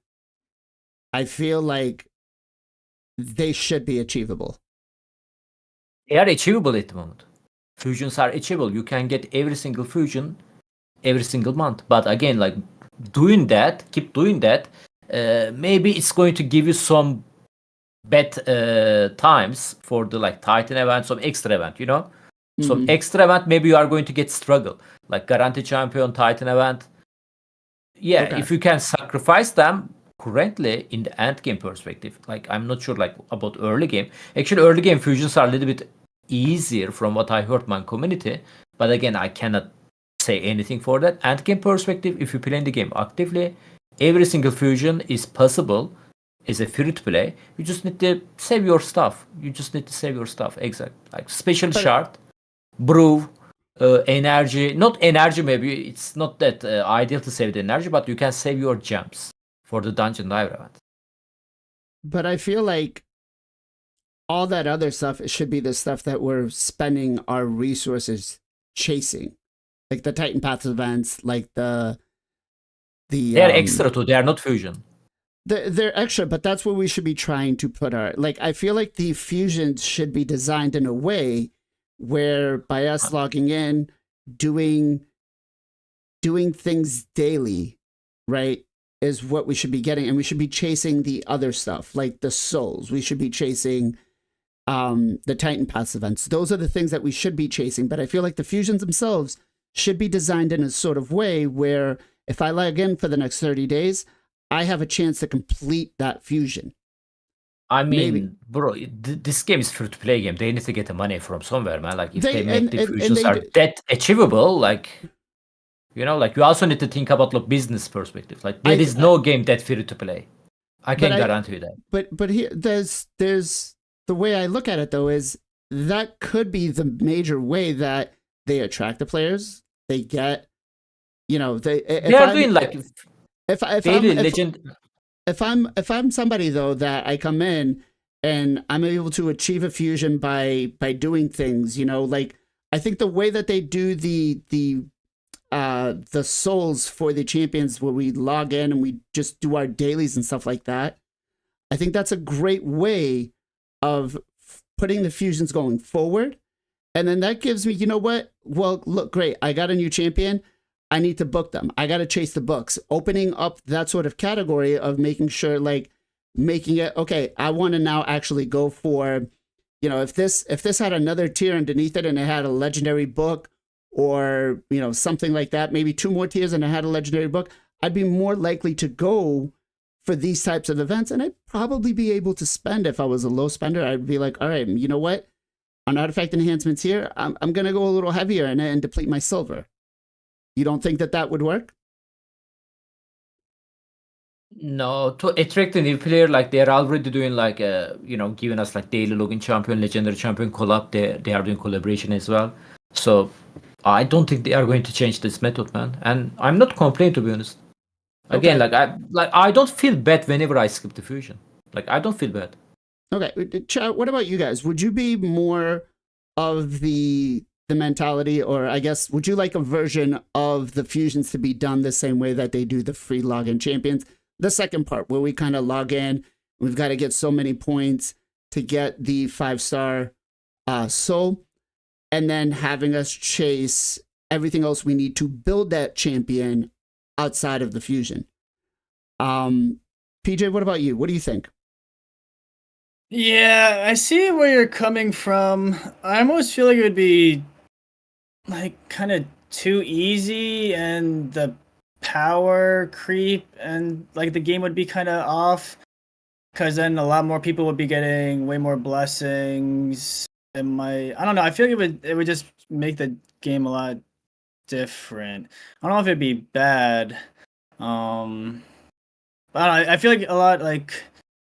I feel like they should be achievable. They are achievable at the moment. Fusions are achievable. You can get every single fusion every single month. But again, like keep doing that. Maybe it's going to give you some bad times for the like Titan event, some extra event, Some Mhm. extra event, maybe you are going to get struggle. Like Guarantee Champion, Titan event. Yeah, Okay. if you can sacrifice them currently in the end game perspective, like I'm not sure like about early game. Actually, early game fusions are a little bit easier from what I heard my community. But again, I cannot say anything for that. End game perspective, if you play in the game actively, every single fusion is possible. Is a free to play. You just need to save your stuff. Exact. Like special But- shard, brew, energy. Not energy. Maybe it's not that ideal to save the energy, but you can save your gems for the dungeon diver event. But I feel like all that other stuff should be the stuff that we're spending our resources chasing, like the Titan Path events, like the They're extra too. They are not fusion. They're extra, but that's where we should be trying to put our, like, I feel like the fusions should be designed in a way where by us logging in, doing things daily, right, is what we should be getting. And we should be chasing the other stuff, like the souls. We should be chasing the Titan Pass events. Those are the things that we should be chasing. But I feel like the fusions themselves should be designed in a sort of way where if I log in for the next 30 days, I have a chance to complete that fusion. I mean, Maybe. bro, this game is free to play game. They need to get the money from somewhere, man. Like if They- they make and- the and fusions they are do- that achievable, like like you also need to think about like business perspective. Like there is no game that free to play. I can guarantee you that. But here there's the way I look at it though is that could be the major way that they attract the players. They get, they are doing like daily legend. If I'm somebody though that I come in and I'm able to achieve a fusion by doing things, like I think the way that they do the souls for the champions where we log in and we just do our dailies and stuff like that, I think that's a great way of putting the fusions going forward. And then that gives me, you know what? Well, look, great. I got a new champion. I need to book them. I got to chase the books. Opening up that sort of category of making sure, like, making it, okay, I want to now actually go for, if this had another tier underneath it and it had a legendary book or, something like that, maybe 2 more tiers and it had a legendary book, I'd be more likely to go for these types of events. And I'd probably be able to spend, if I was a low spender, I'd be like, all right, you know what? On artifact enhancements here, I'm going to go a little heavier and deplete my silver. You don't think that would work? No, to attract a new player, like they're already doing like giving us like daily login champion, legendary champion collab. They are doing collaboration as well. So I don't think they are going to change this method, man. And I'm not complaining, to be honest. Again, Okay. I don't feel bad whenever I skip the fusion. Like I don't feel bad. Okay, Chad, what about you guys? Would you be more of the mentality, or I guess, would you like a version of the fusions to be done the same way that they do the free login champions? The second part, where we kind of log in, we've got to get so many points to get the 5-star soul, and then having us chase everything else we need to build that champion outside of the fusion. PJ, what about you? What do you think? Yeah, I see where you're coming from. I almost feel like it would be like kind of too easy and the power creep and like the game would be kind of off because then a lot more people would be getting way more blessings. I don't know. I feel like it would just make the game a lot different. I don't know if it'd be bad. But I don't know, I feel like a lot like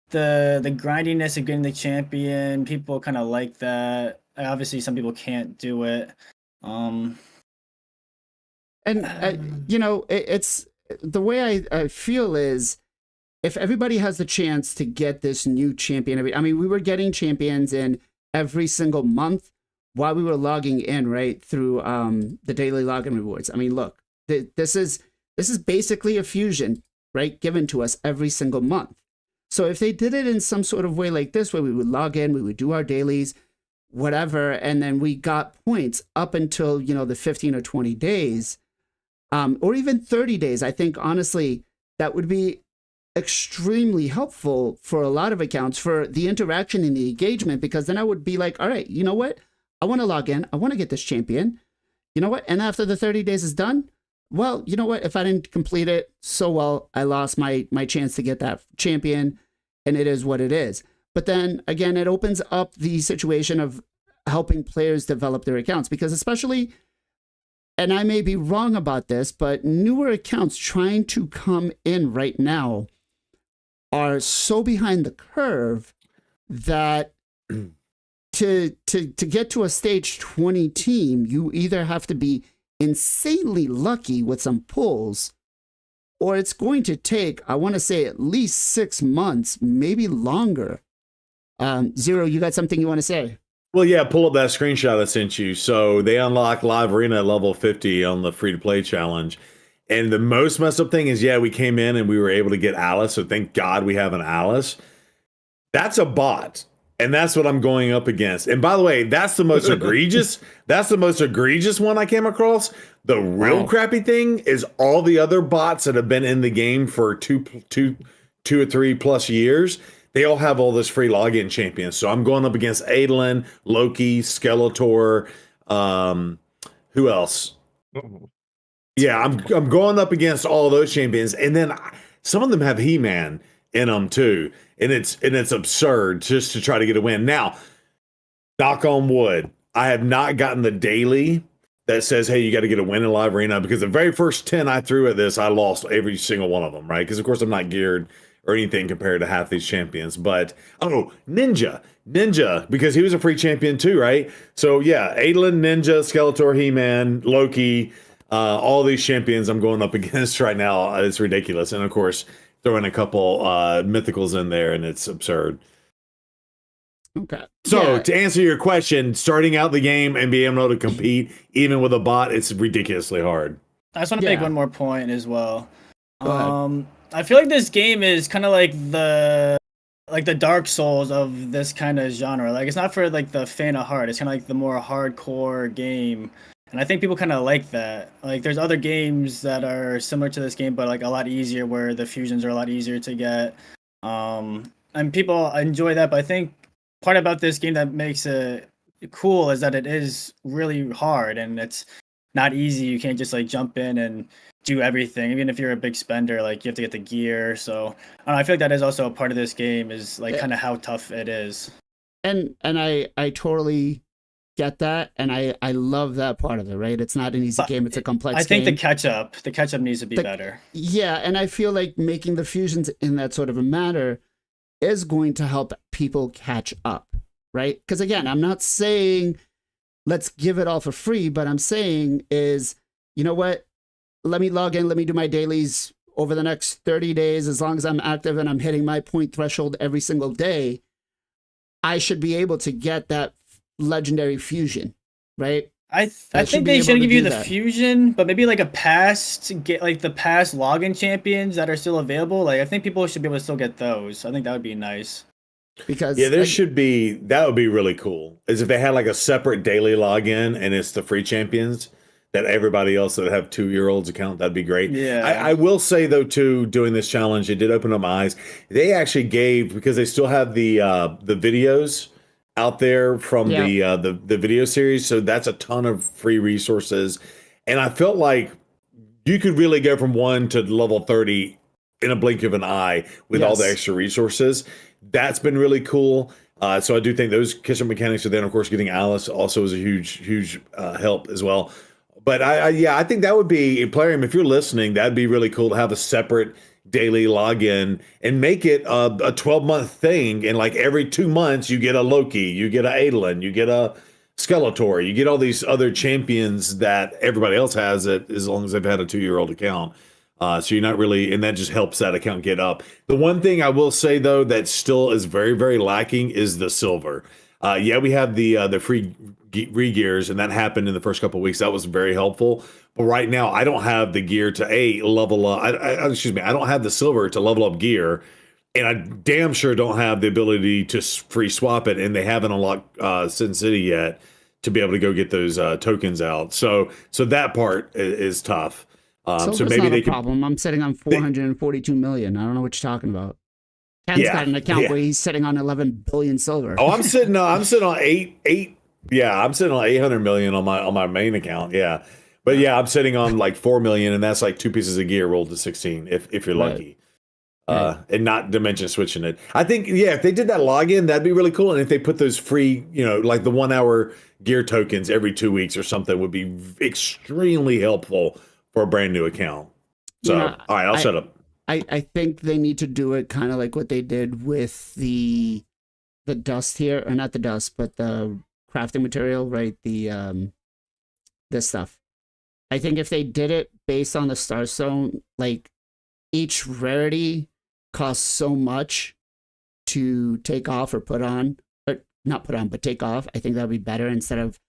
the grindiness of getting the champion, people kind of like that. Obviously, some people can't do it. And you know, it's the way I feel is if everybody has the chance to get this new champion. I mean, we were getting champions in every single month while we were logging in, right, through the daily login rewards. I mean, look, this is basically a fusion, right, given to us every single month. So if they did it in some sort of way like this, where we would log in, we would do our dailies, whatever, and then we got points up until, you know, the 15 or 20 days, or even 30 days, I think, honestly, that would be extremely helpful for a lot of accounts for the interaction and the engagement, because then I would be like, all right, you know what? I want to log in. I want to get this champion. You know what? And after the 30 days is done, well, you know what? If I didn't complete it, so well, I lost my chance to get that champion, and it is what it is. But then again, it opens up the situation of helping players develop their accounts, because especially, and I may be wrong about this, but newer accounts trying to come in right now are so behind the curve that to get to a stage 20 team, you either have to be insanely lucky with some pulls, or it's going to take, I want to say, at least 6 months, maybe longer. Zero, you got something you want to say? Well, yeah, pull up that screenshot I sent you. So they unlock Live Arena at level 50 on the free-to-play challenge. And the most messed up thing is, yeah, we came in and we were able to get Alice. So thank God we have an Alice. That's a bot. And that's what I'm going up against. And by the way, that's the most egregious. That's the most egregious one I came across. The real crappy thing is all the other bots that have been in the game for two or 3 plus years. They all have all this free login champions. So I'm going up against Adolin, Loki, Skeletor. Who else? Yeah, I'm going up against all those champions, and then some of them have He-Man in them too, and it's absurd just to try to get a win. Now, knock on wood, I have not gotten the daily that says, hey, you got to get a win in Live Arena, because the very first 10 I threw at this, I lost every single one of them, right? Because of course I'm not geared or anything compared to half these champions. But Ninja, because he was a free champion too, right? So yeah, Adolin, Ninja, Skeletor, He-Man, Loki, all these champions I'm going up against right now. It's ridiculous. And of course, throw in a couple mythicals in there, and it's absurd. Okay. So to answer your question, starting out the game and being able to compete even with a bot, it's ridiculously hard. I just want to make one more point as well. I feel like this game is kind of like the Dark Souls of this kind of genre. Like, it's not for like the faint of heart. It's kind of like the more hardcore game. And I think people kind of like that. Like, there's other games that are similar to this game, but like a lot easier, where the fusions are a lot easier to get. And people enjoy that. But I think part about this game that makes it cool is that it is really hard, and it's not easy. You can't just like jump in and do everything. Even if you're a big spender, like, you have to get the gear. So I feel like that is also a part of this game, is like kind of how tough it is. And I totally get that, and I love that part of it, right? It's not an easy game, it's a complex game. I think the catch up needs to be better. Yeah, and I feel like making the fusions in that sort of a manner is going to help people catch up, right? Because again, I'm not saying let's give it all for free, but I'm saying is, you know what? Let me log in, let me do my dailies over the next 30 days. As long as I'm active and I'm hitting my point threshold every single day, I should be able to get that legendary fusion, right? I think they should give you the fusion, but maybe like a pass to get like the past login champions that are still available. Like, I think people should be able to still get those. I think that would be nice. Because yeah, should be, that would be really cool, is if they had like a separate daily login and it's the free champions that everybody else that have 2-year-olds account. That'd be great. Yeah. I will say though too, doing this challenge, it did open up my eyes. They actually gave, because they still have the videos out there from the video series, so that's a ton of free resources, and I felt like you could really go from 1 to level 30 in a blink of an eye with all the extra resources. That's been really cool. So I do think those kitchen mechanics are then, of course, getting Alice also is a huge help as well. But I think that would be, Plarium, if you're listening, that'd be really cool to have a separate daily login and make it a 12-month thing. And like every 2 months, you get a Loki, you get a Adolin, you get a Skeletor. You get all these other champions that everybody else has it as long as they've had a 2-year-old account. So you're not really, and that just helps that account get up. The one thing I will say though that still is very, very lacking is the silver. Yeah, we have the free re-gears, and that happened in the first couple of weeks. That was very helpful. But right now, I don't have the gear to level up. Excuse me, I don't have the silver to level up gear, and I damn sure don't have the ability to free swap it. And they haven't unlocked Sin City yet to be able to go get those tokens out. So that part is tough. So maybe not they a can. problem. I'm sitting on 442 million. I don't know what you're talking about. Ken's Yeah, got an account yeah. where he's sitting on 11 billion silver. Oh, I'm sitting on eight. Yeah, I'm sitting on 800 million on my main account. Yeah, but yeah, I'm sitting on like 4 million, and that's like 2 pieces of gear rolled to 16 if you're Right. lucky. And not to mention switching it. I think if they did that login, that'd be really cool. And if they put those free, like the 1 hour gear tokens every 2 weeks or something, would be extremely helpful for a brand new account. So, You know, all right, I'll shut up. I think they need to do it kind of like what they did with the dust here, or not the dust, but the crafting material, right? This stuff. I think if they did it based on the Starstone, like each rarity costs so much to take off or put on, or not put on, but take off. I think that'd be better instead of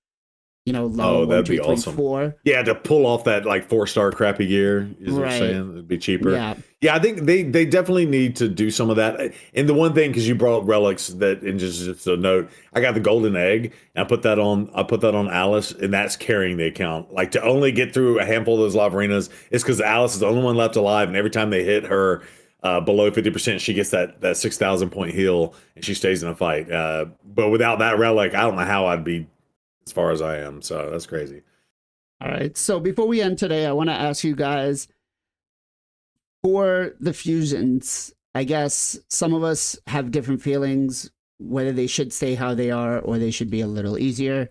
level That'd 1, 2, be 3, awesome. 4. Yeah, to pull off that like 4-star crappy gear is what I'm Right. saying. It'd be cheaper. Yeah. I think they definitely need to do some of that. And the one thing, because you brought up relics, that and just a note, I got the golden egg, and I put that on Alice, and that's carrying the account. Like to only get through a handful of those live arenas is because Alice is the only one left alive, and every time they hit her below 50%, she gets that 6,000 point heal, and she stays in a fight. But without that relic, I don't know how I'd be as far as I am. So that's crazy. All right. So before we end today, I want to ask you guys for the fusions. I guess some of us have different feelings whether they should stay how they are or they should be a little easier.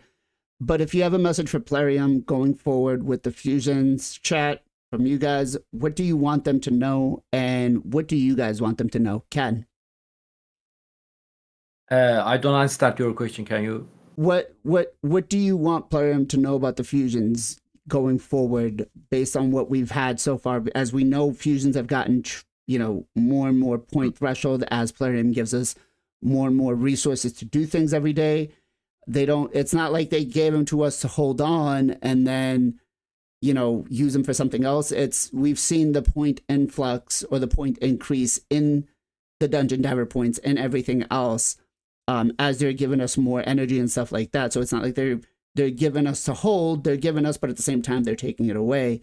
But if you have a message for Plarium going forward with the fusions chat from you guys, what do you want them to know, and what do you guys want them to know? Ken, I don't understand your question. Can you? what do you want Plarium to know about the fusions going forward based on what we've had so far? As we know, fusions have gotten more and more point threshold as Plarium gives us more and more resources to do things every day. It's not like they gave them to us to hold on and then use them for something else. We've seen the point influx or the point increase in the dungeon diver points and everything else, as they're giving us more energy and stuff like that. So it's not like they're giving us to hold, they're giving us, but at the same time they're taking it away.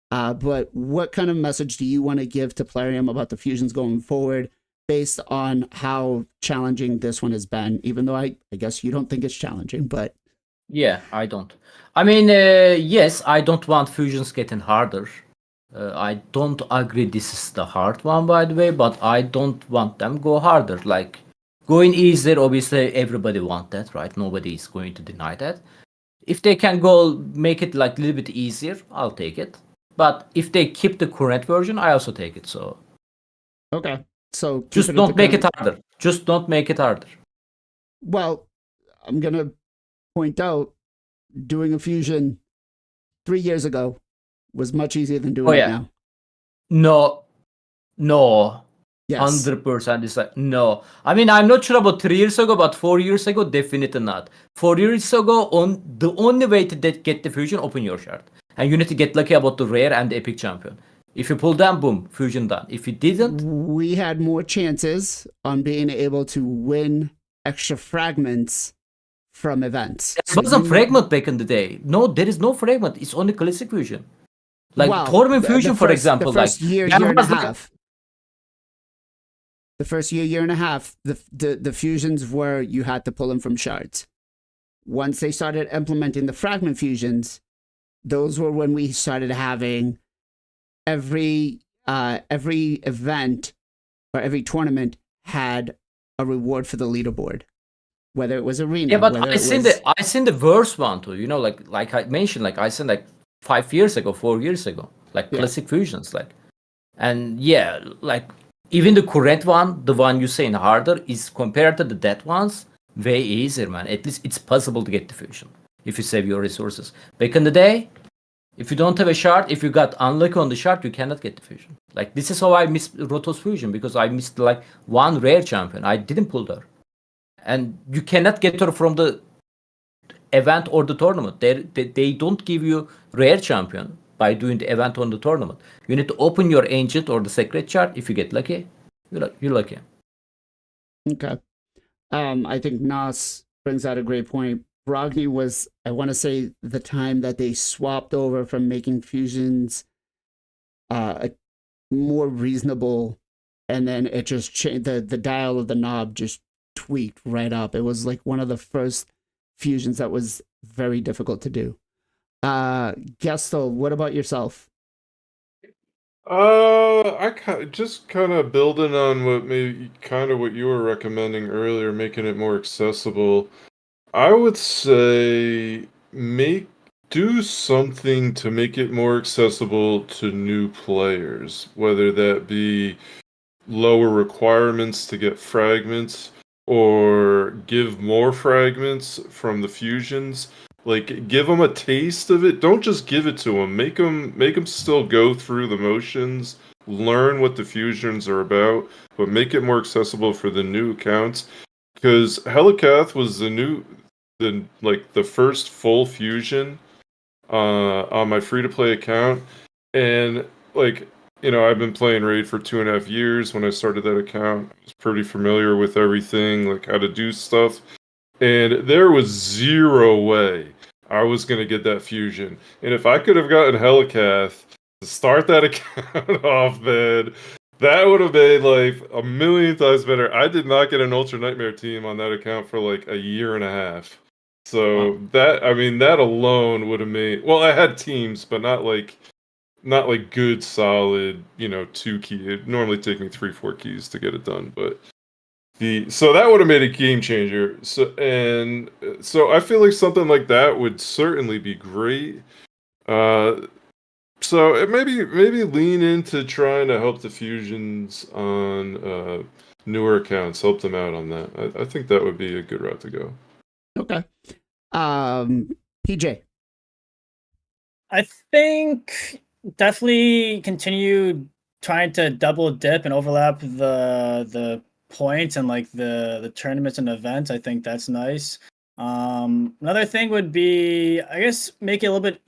But what kind of message do you want to give to Plarium about the fusions going forward based on how challenging this one has been? Even though I guess you don't think it's challenging, but Yeah, I don't. I mean, yes, I don't want fusions getting harder. I don't agree this is the hard one, by the way, but I don't want them go harder. Like, going easier, obviously, everybody want that, right? Nobody is going to deny that. If they can go make it like a little bit easier, I'll take it. But if they keep the current version, I also take it. So okay. So keep just it at don't the make it current- harder. Just don't make it harder. Well, I'm gonna point out doing a fusion 3 years ago was much easier than doing Oh, it yeah. now. No. Yes. 100% is like, no. I mean, I'm not sure about 3 years ago, but 4 years ago, definitely not. 4 years ago, the only way to get the fusion, open your shard. And you need to get lucky about the rare and the epic champion. If you pull them, boom, fusion done. If you didn't, We had more chances on being able to win extra fragments from events. there wasn't fragment back in the day. No, there is no fragment. It's only classic fusion. Like Well, tournament the fusion, for first- example. the first like year there and a was, like, half. The first year and a half, the fusions were you had to pull them from shards. Once they started implementing the fragment fusions, those were when we started having every event or every tournament had a reward for the leaderboard, whether it was arena. Yeah, but whether I it seen was- the worst one too. Like I mentioned, like I seen like 5 years ago, 4 years ago, like Yeah. classic fusions, like, and yeah, like even the current one, the one you saying harder, is compared to the dead ones way easier, man. At least it's possible to get the fusion. if you save your resources. Back in the day, if you don't have a shard, if you got unlucky on the shard, you cannot get the fusion. Like, this is how I missed Rotos fusion, because I missed like one rare champion. I didn't pull her. And you cannot get her from the event or the tournament. They don't give you rare champion by doing the event on the tournament. You need to open your ancient or the secret chart. If you get lucky, you're lucky. Okay. I think Nas brings out a great point. Brogni was, I want to say, the time that they swapped over from making fusions more reasonable, and then it just changed. The dial of the knob just tweaked right up. It was like one of the first fusions that was very difficult to do. Gesto, what about yourself? Just kind of building on what you were recommending earlier, making it more accessible. I would say do something to make it more accessible to new players, whether that be lower requirements to get fragments or give more fragments from the fusions. Like, give them a taste of it. Don't just give it to them. Make them still go through the motions, learn what the fusions are about, but make it more accessible for the new accounts. Because Helicath was the first full fusion on my free-to-play account, and I've been playing Raid for 2.5 years. When I started that account, I was pretty familiar with everything, like how to do stuff. And there was zero way I was going to get that fusion. And if I could have gotten Helicath to start that account off, then that would have made life a million times better. I did not get an Ultra Nightmare team on that account for like a year and a half. So that alone would have made... Well, I had teams, but not like good, solid, 2 key. It'd normally take me 3-4 keys to get it done, but... So that would have made a game changer. So I feel like something like that would certainly be great. So maybe lean into trying to help the fusions on newer accounts, help them out on that. I think that would be a good route to go. Okay. PJ. I think definitely continue trying to double dip and overlap the points and like the tournaments and events. I think that's nice. Another thing would be, I guess, make it a little bit,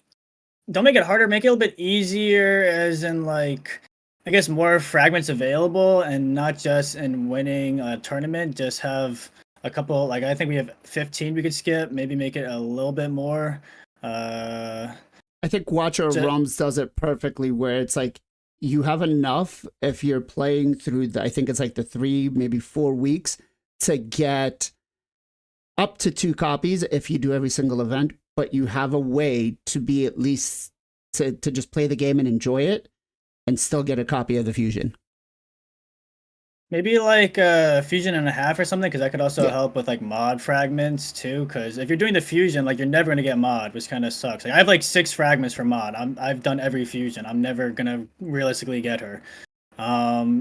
don't make it harder, make it a little bit easier, as in like, I guess, more fragments available, and not just in winning a tournament, just have a couple, like I think we have 15 we could skip, maybe make it a little bit more. I think Watcher Rums does it perfectly, where it's like, you have enough if you're playing through I think it's like the 3, maybe 4 weeks to get up to 2 copies if you do every single event, but you have a way to be at least to just play the game and enjoy it and still get a copy of the fusion. Maybe like a fusion and a half or something, because that could also help with like mod fragments too. Because if you're doing the fusion, like you're never gonna get mod, which kind of sucks. Like I have like 6 fragments for mod. I've done every fusion. I'm never gonna realistically get her.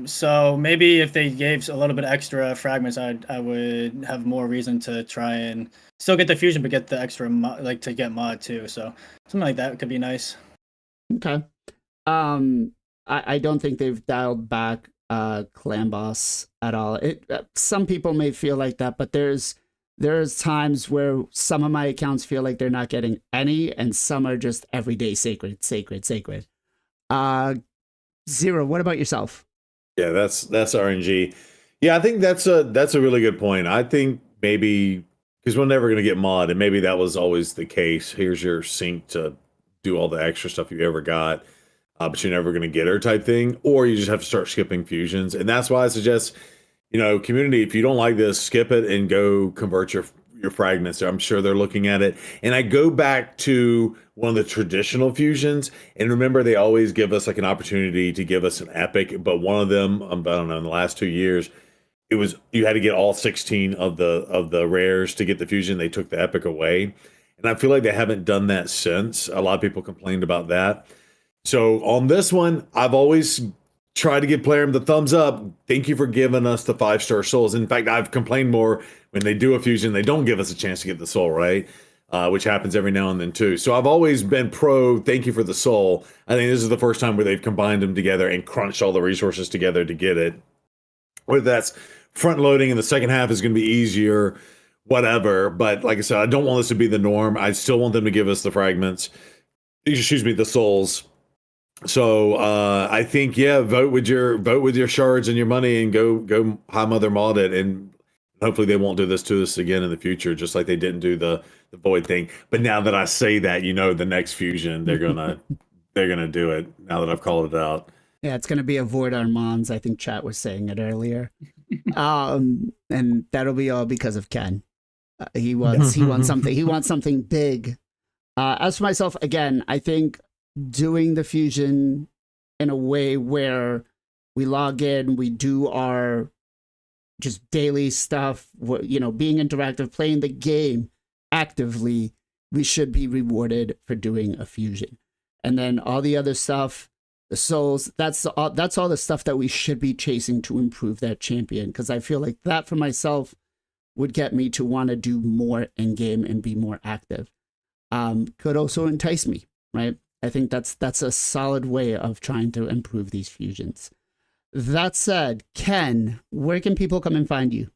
So maybe if they gave a little bit extra fragments, I would have more reason to try and still get the fusion, but get the extra like to get mod too. So something like that could be nice. Okay. I don't think they've dialed back clan boss at all. Some people may feel like that, but there's times where some of my accounts feel like they're not getting any, and some are just everyday sacred. Zero, what about yourself? Yeah, that's RNG. Yeah, I think that's a really good point. I think maybe because we're never going to get mod, and maybe that was always the case. Here's your sync to do all the extra stuff you ever got. But you're never going to get her type thing, or you just have to start skipping fusions. And that's why I suggest, community, if you don't like this, skip it and go convert your fragments. I'm sure they're looking at it. And I go back to one of the traditional fusions, and remember, they always give us like an opportunity to give us an epic, but one of them, I don't know, in the last 2 years, it was, you had to get all 16 of the rares to get the fusion. They took the epic away. And I feel like they haven't done that since. A lot of people complained about that. So on this one, I've always tried to give Plarium the thumbs up. Thank you for giving us the 5-star souls. In fact, I've complained more when they do a fusion, they don't give us a chance to get the soul, right? which happens every now and then too. So I've always been pro. Thank you for the soul. I think this is the first time where they've combined them together and crunched all the resources together to get it. Whether that's front loading and the second half is going to be easier, whatever. But like I said, I don't want this to be the norm. I still want them to give us the fragments. Excuse me, the souls. So I think vote with your shards and your money and go high mother mod it, and hopefully they won't do this to us again in the future, just like they didn't do the void thing. But now that I say that, the next fusion they're gonna do it. Now that I've called it out. Yeah, it's gonna be a void Armands. I think chat was saying it earlier, and that'll be all because of Ken. He wants something. He wants something big. As for myself, again, I think doing the fusion in a way where we log in, we do our just daily stuff, being interactive, playing the game actively, we should be rewarded for doing a fusion. And then all the other stuff, the souls, that's all the stuff that we should be chasing to improve that champion. Because I feel like that for myself would get me to want to do more in game and be more active. Could also entice me, right? I think that's a solid way of trying to improve these fusions. That said, Ken, where can people come and find you?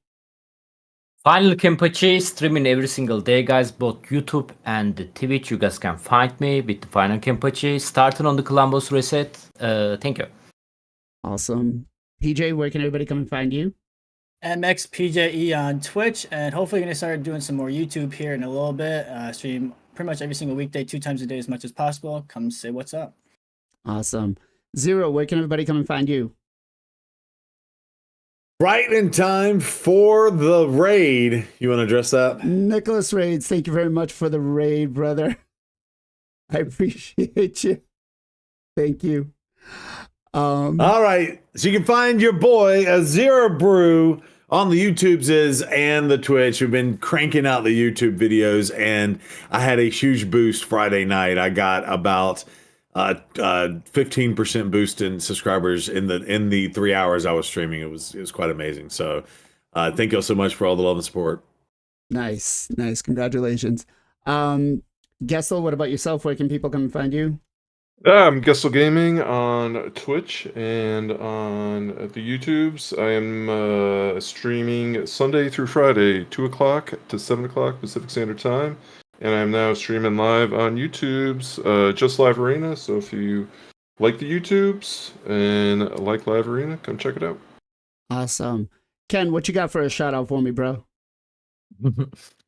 Final Kenpachi streaming every single day, guys. Both YouTube and the Twitch. You guys can find me with the Final Kenpachi. Starting on the Columbus reset. Thank you. Awesome. PJ, where can everybody come and find you? MXPJE on Twitch, and hopefully going to start doing some more YouTube here in a little bit. Stream pretty much every single weekday, 2 times a day as much as possible. Come say what's up. Awesome. Zero, where can everybody come and find you? Right in time for the raid. You want to address that? Nicholas Raids, thank you very much for the raid, brother. I appreciate you. Thank you. All right. So you can find your boy, Zero Brew, on the YouTubes and the Twitch. We've been cranking out the YouTube videos, and I had a huge boost Friday night. I got about 15% boost in subscribers in the 3 hours I was streaming. It was quite amazing. So thank you all so much for all the love and support. Nice. Congratulations. Gessel, what about yourself? Where can people come and find you? I'm Gessel Gaming on Twitch and on the YouTubes. I am streaming Sunday through Friday, 2 o'clock to 7 o'clock Pacific Standard Time. And I'm now streaming live on YouTube's Just Live Arena. So if you like the YouTubes and like Live Arena, come check it out. Awesome. Ken, what you got for a shout out for me, bro?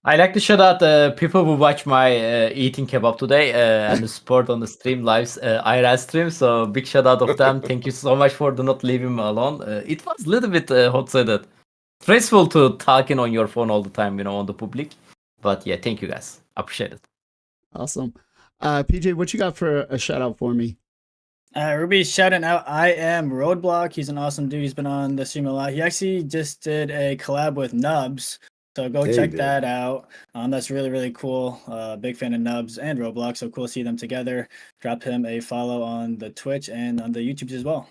I like to shout out the people who watch my eating kebab today and the support on the stream lives IRL stream. So big shout out of them. Thank you so much for not leaving me alone. It was a little bit hot said stressful to talking on your phone all the time, on the public. But yeah, thank you guys. Appreciate it. Awesome. PJ, what you got for a shout out for me? Ruby's shouting out I Am Roadblock. He's an awesome dude. He's been on the stream a lot. He actually just did a collab with Nubs. So go check that out. That's really, really cool. Big fan of Nubs and Roblox. So cool to see them together. Drop him a follow on the Twitch and on the YouTubes as well.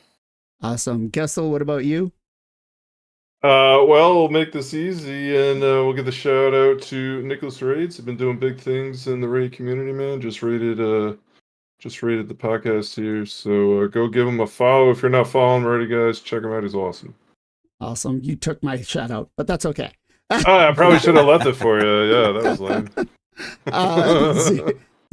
Awesome. Gessel, what about you? Well, we'll make this easy, and we'll give the shout out to Nicholas Raids. He's been doing big things in the raid community, man. Just rated the podcast here, so go give him a follow. If you're not following already, guys, check him out. He's awesome. Awesome. You took my shout out, but that's okay. I probably should have left it for you. Yeah, that was lame.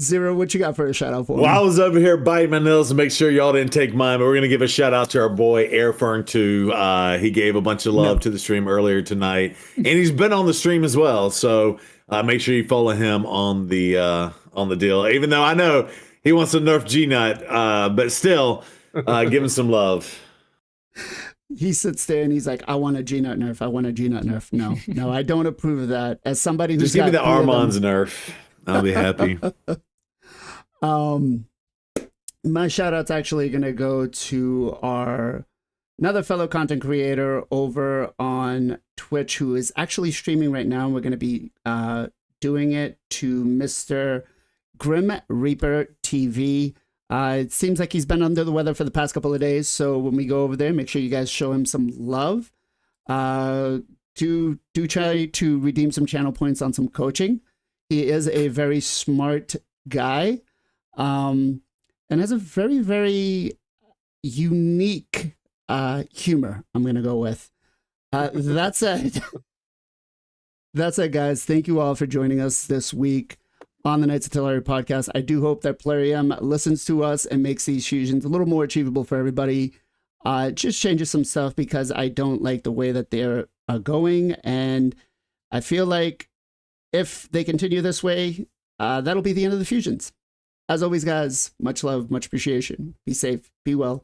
Zero, what you got for a shout out for? Well, I was over here biting my nails to make sure y'all didn't take mine, but we're gonna give a shout out to our boy Airfern too. He gave a bunch of love to the stream earlier tonight, and he's been on the stream as well. So make sure you follow him on the deal. Even though I know he wants to nerf G-Nut, but still, give him some love. He sits there and he's like, I want a G-Nut nerf. I want a G-Nut nerf. No, I don't approve of that. As somebody who's just give me the Armand's nerf. I'll be happy. My shout out's actually going to go to another fellow content creator over on Twitch who is actually streaming right now. We're going to be doing it to Mr. Grim Reaper TV. It seems like he's been under the weather for the past couple of days. So when we go over there, make sure you guys show him some love. Do try to redeem some channel points on some coaching. He is a very smart guy, and has a very, very unique humor. I'm gonna go with. That said, guys. Thank you all for joining us this week on the Knights of Teleria podcast. I do hope that Plarium listens to us and makes these fusions a little more achievable for everybody. Just changes some stuff because I don't like the way that they're going, and I feel like if they continue this way, that'll be the end of the fusions. As always, guys, much love, much appreciation. Be safe, be well,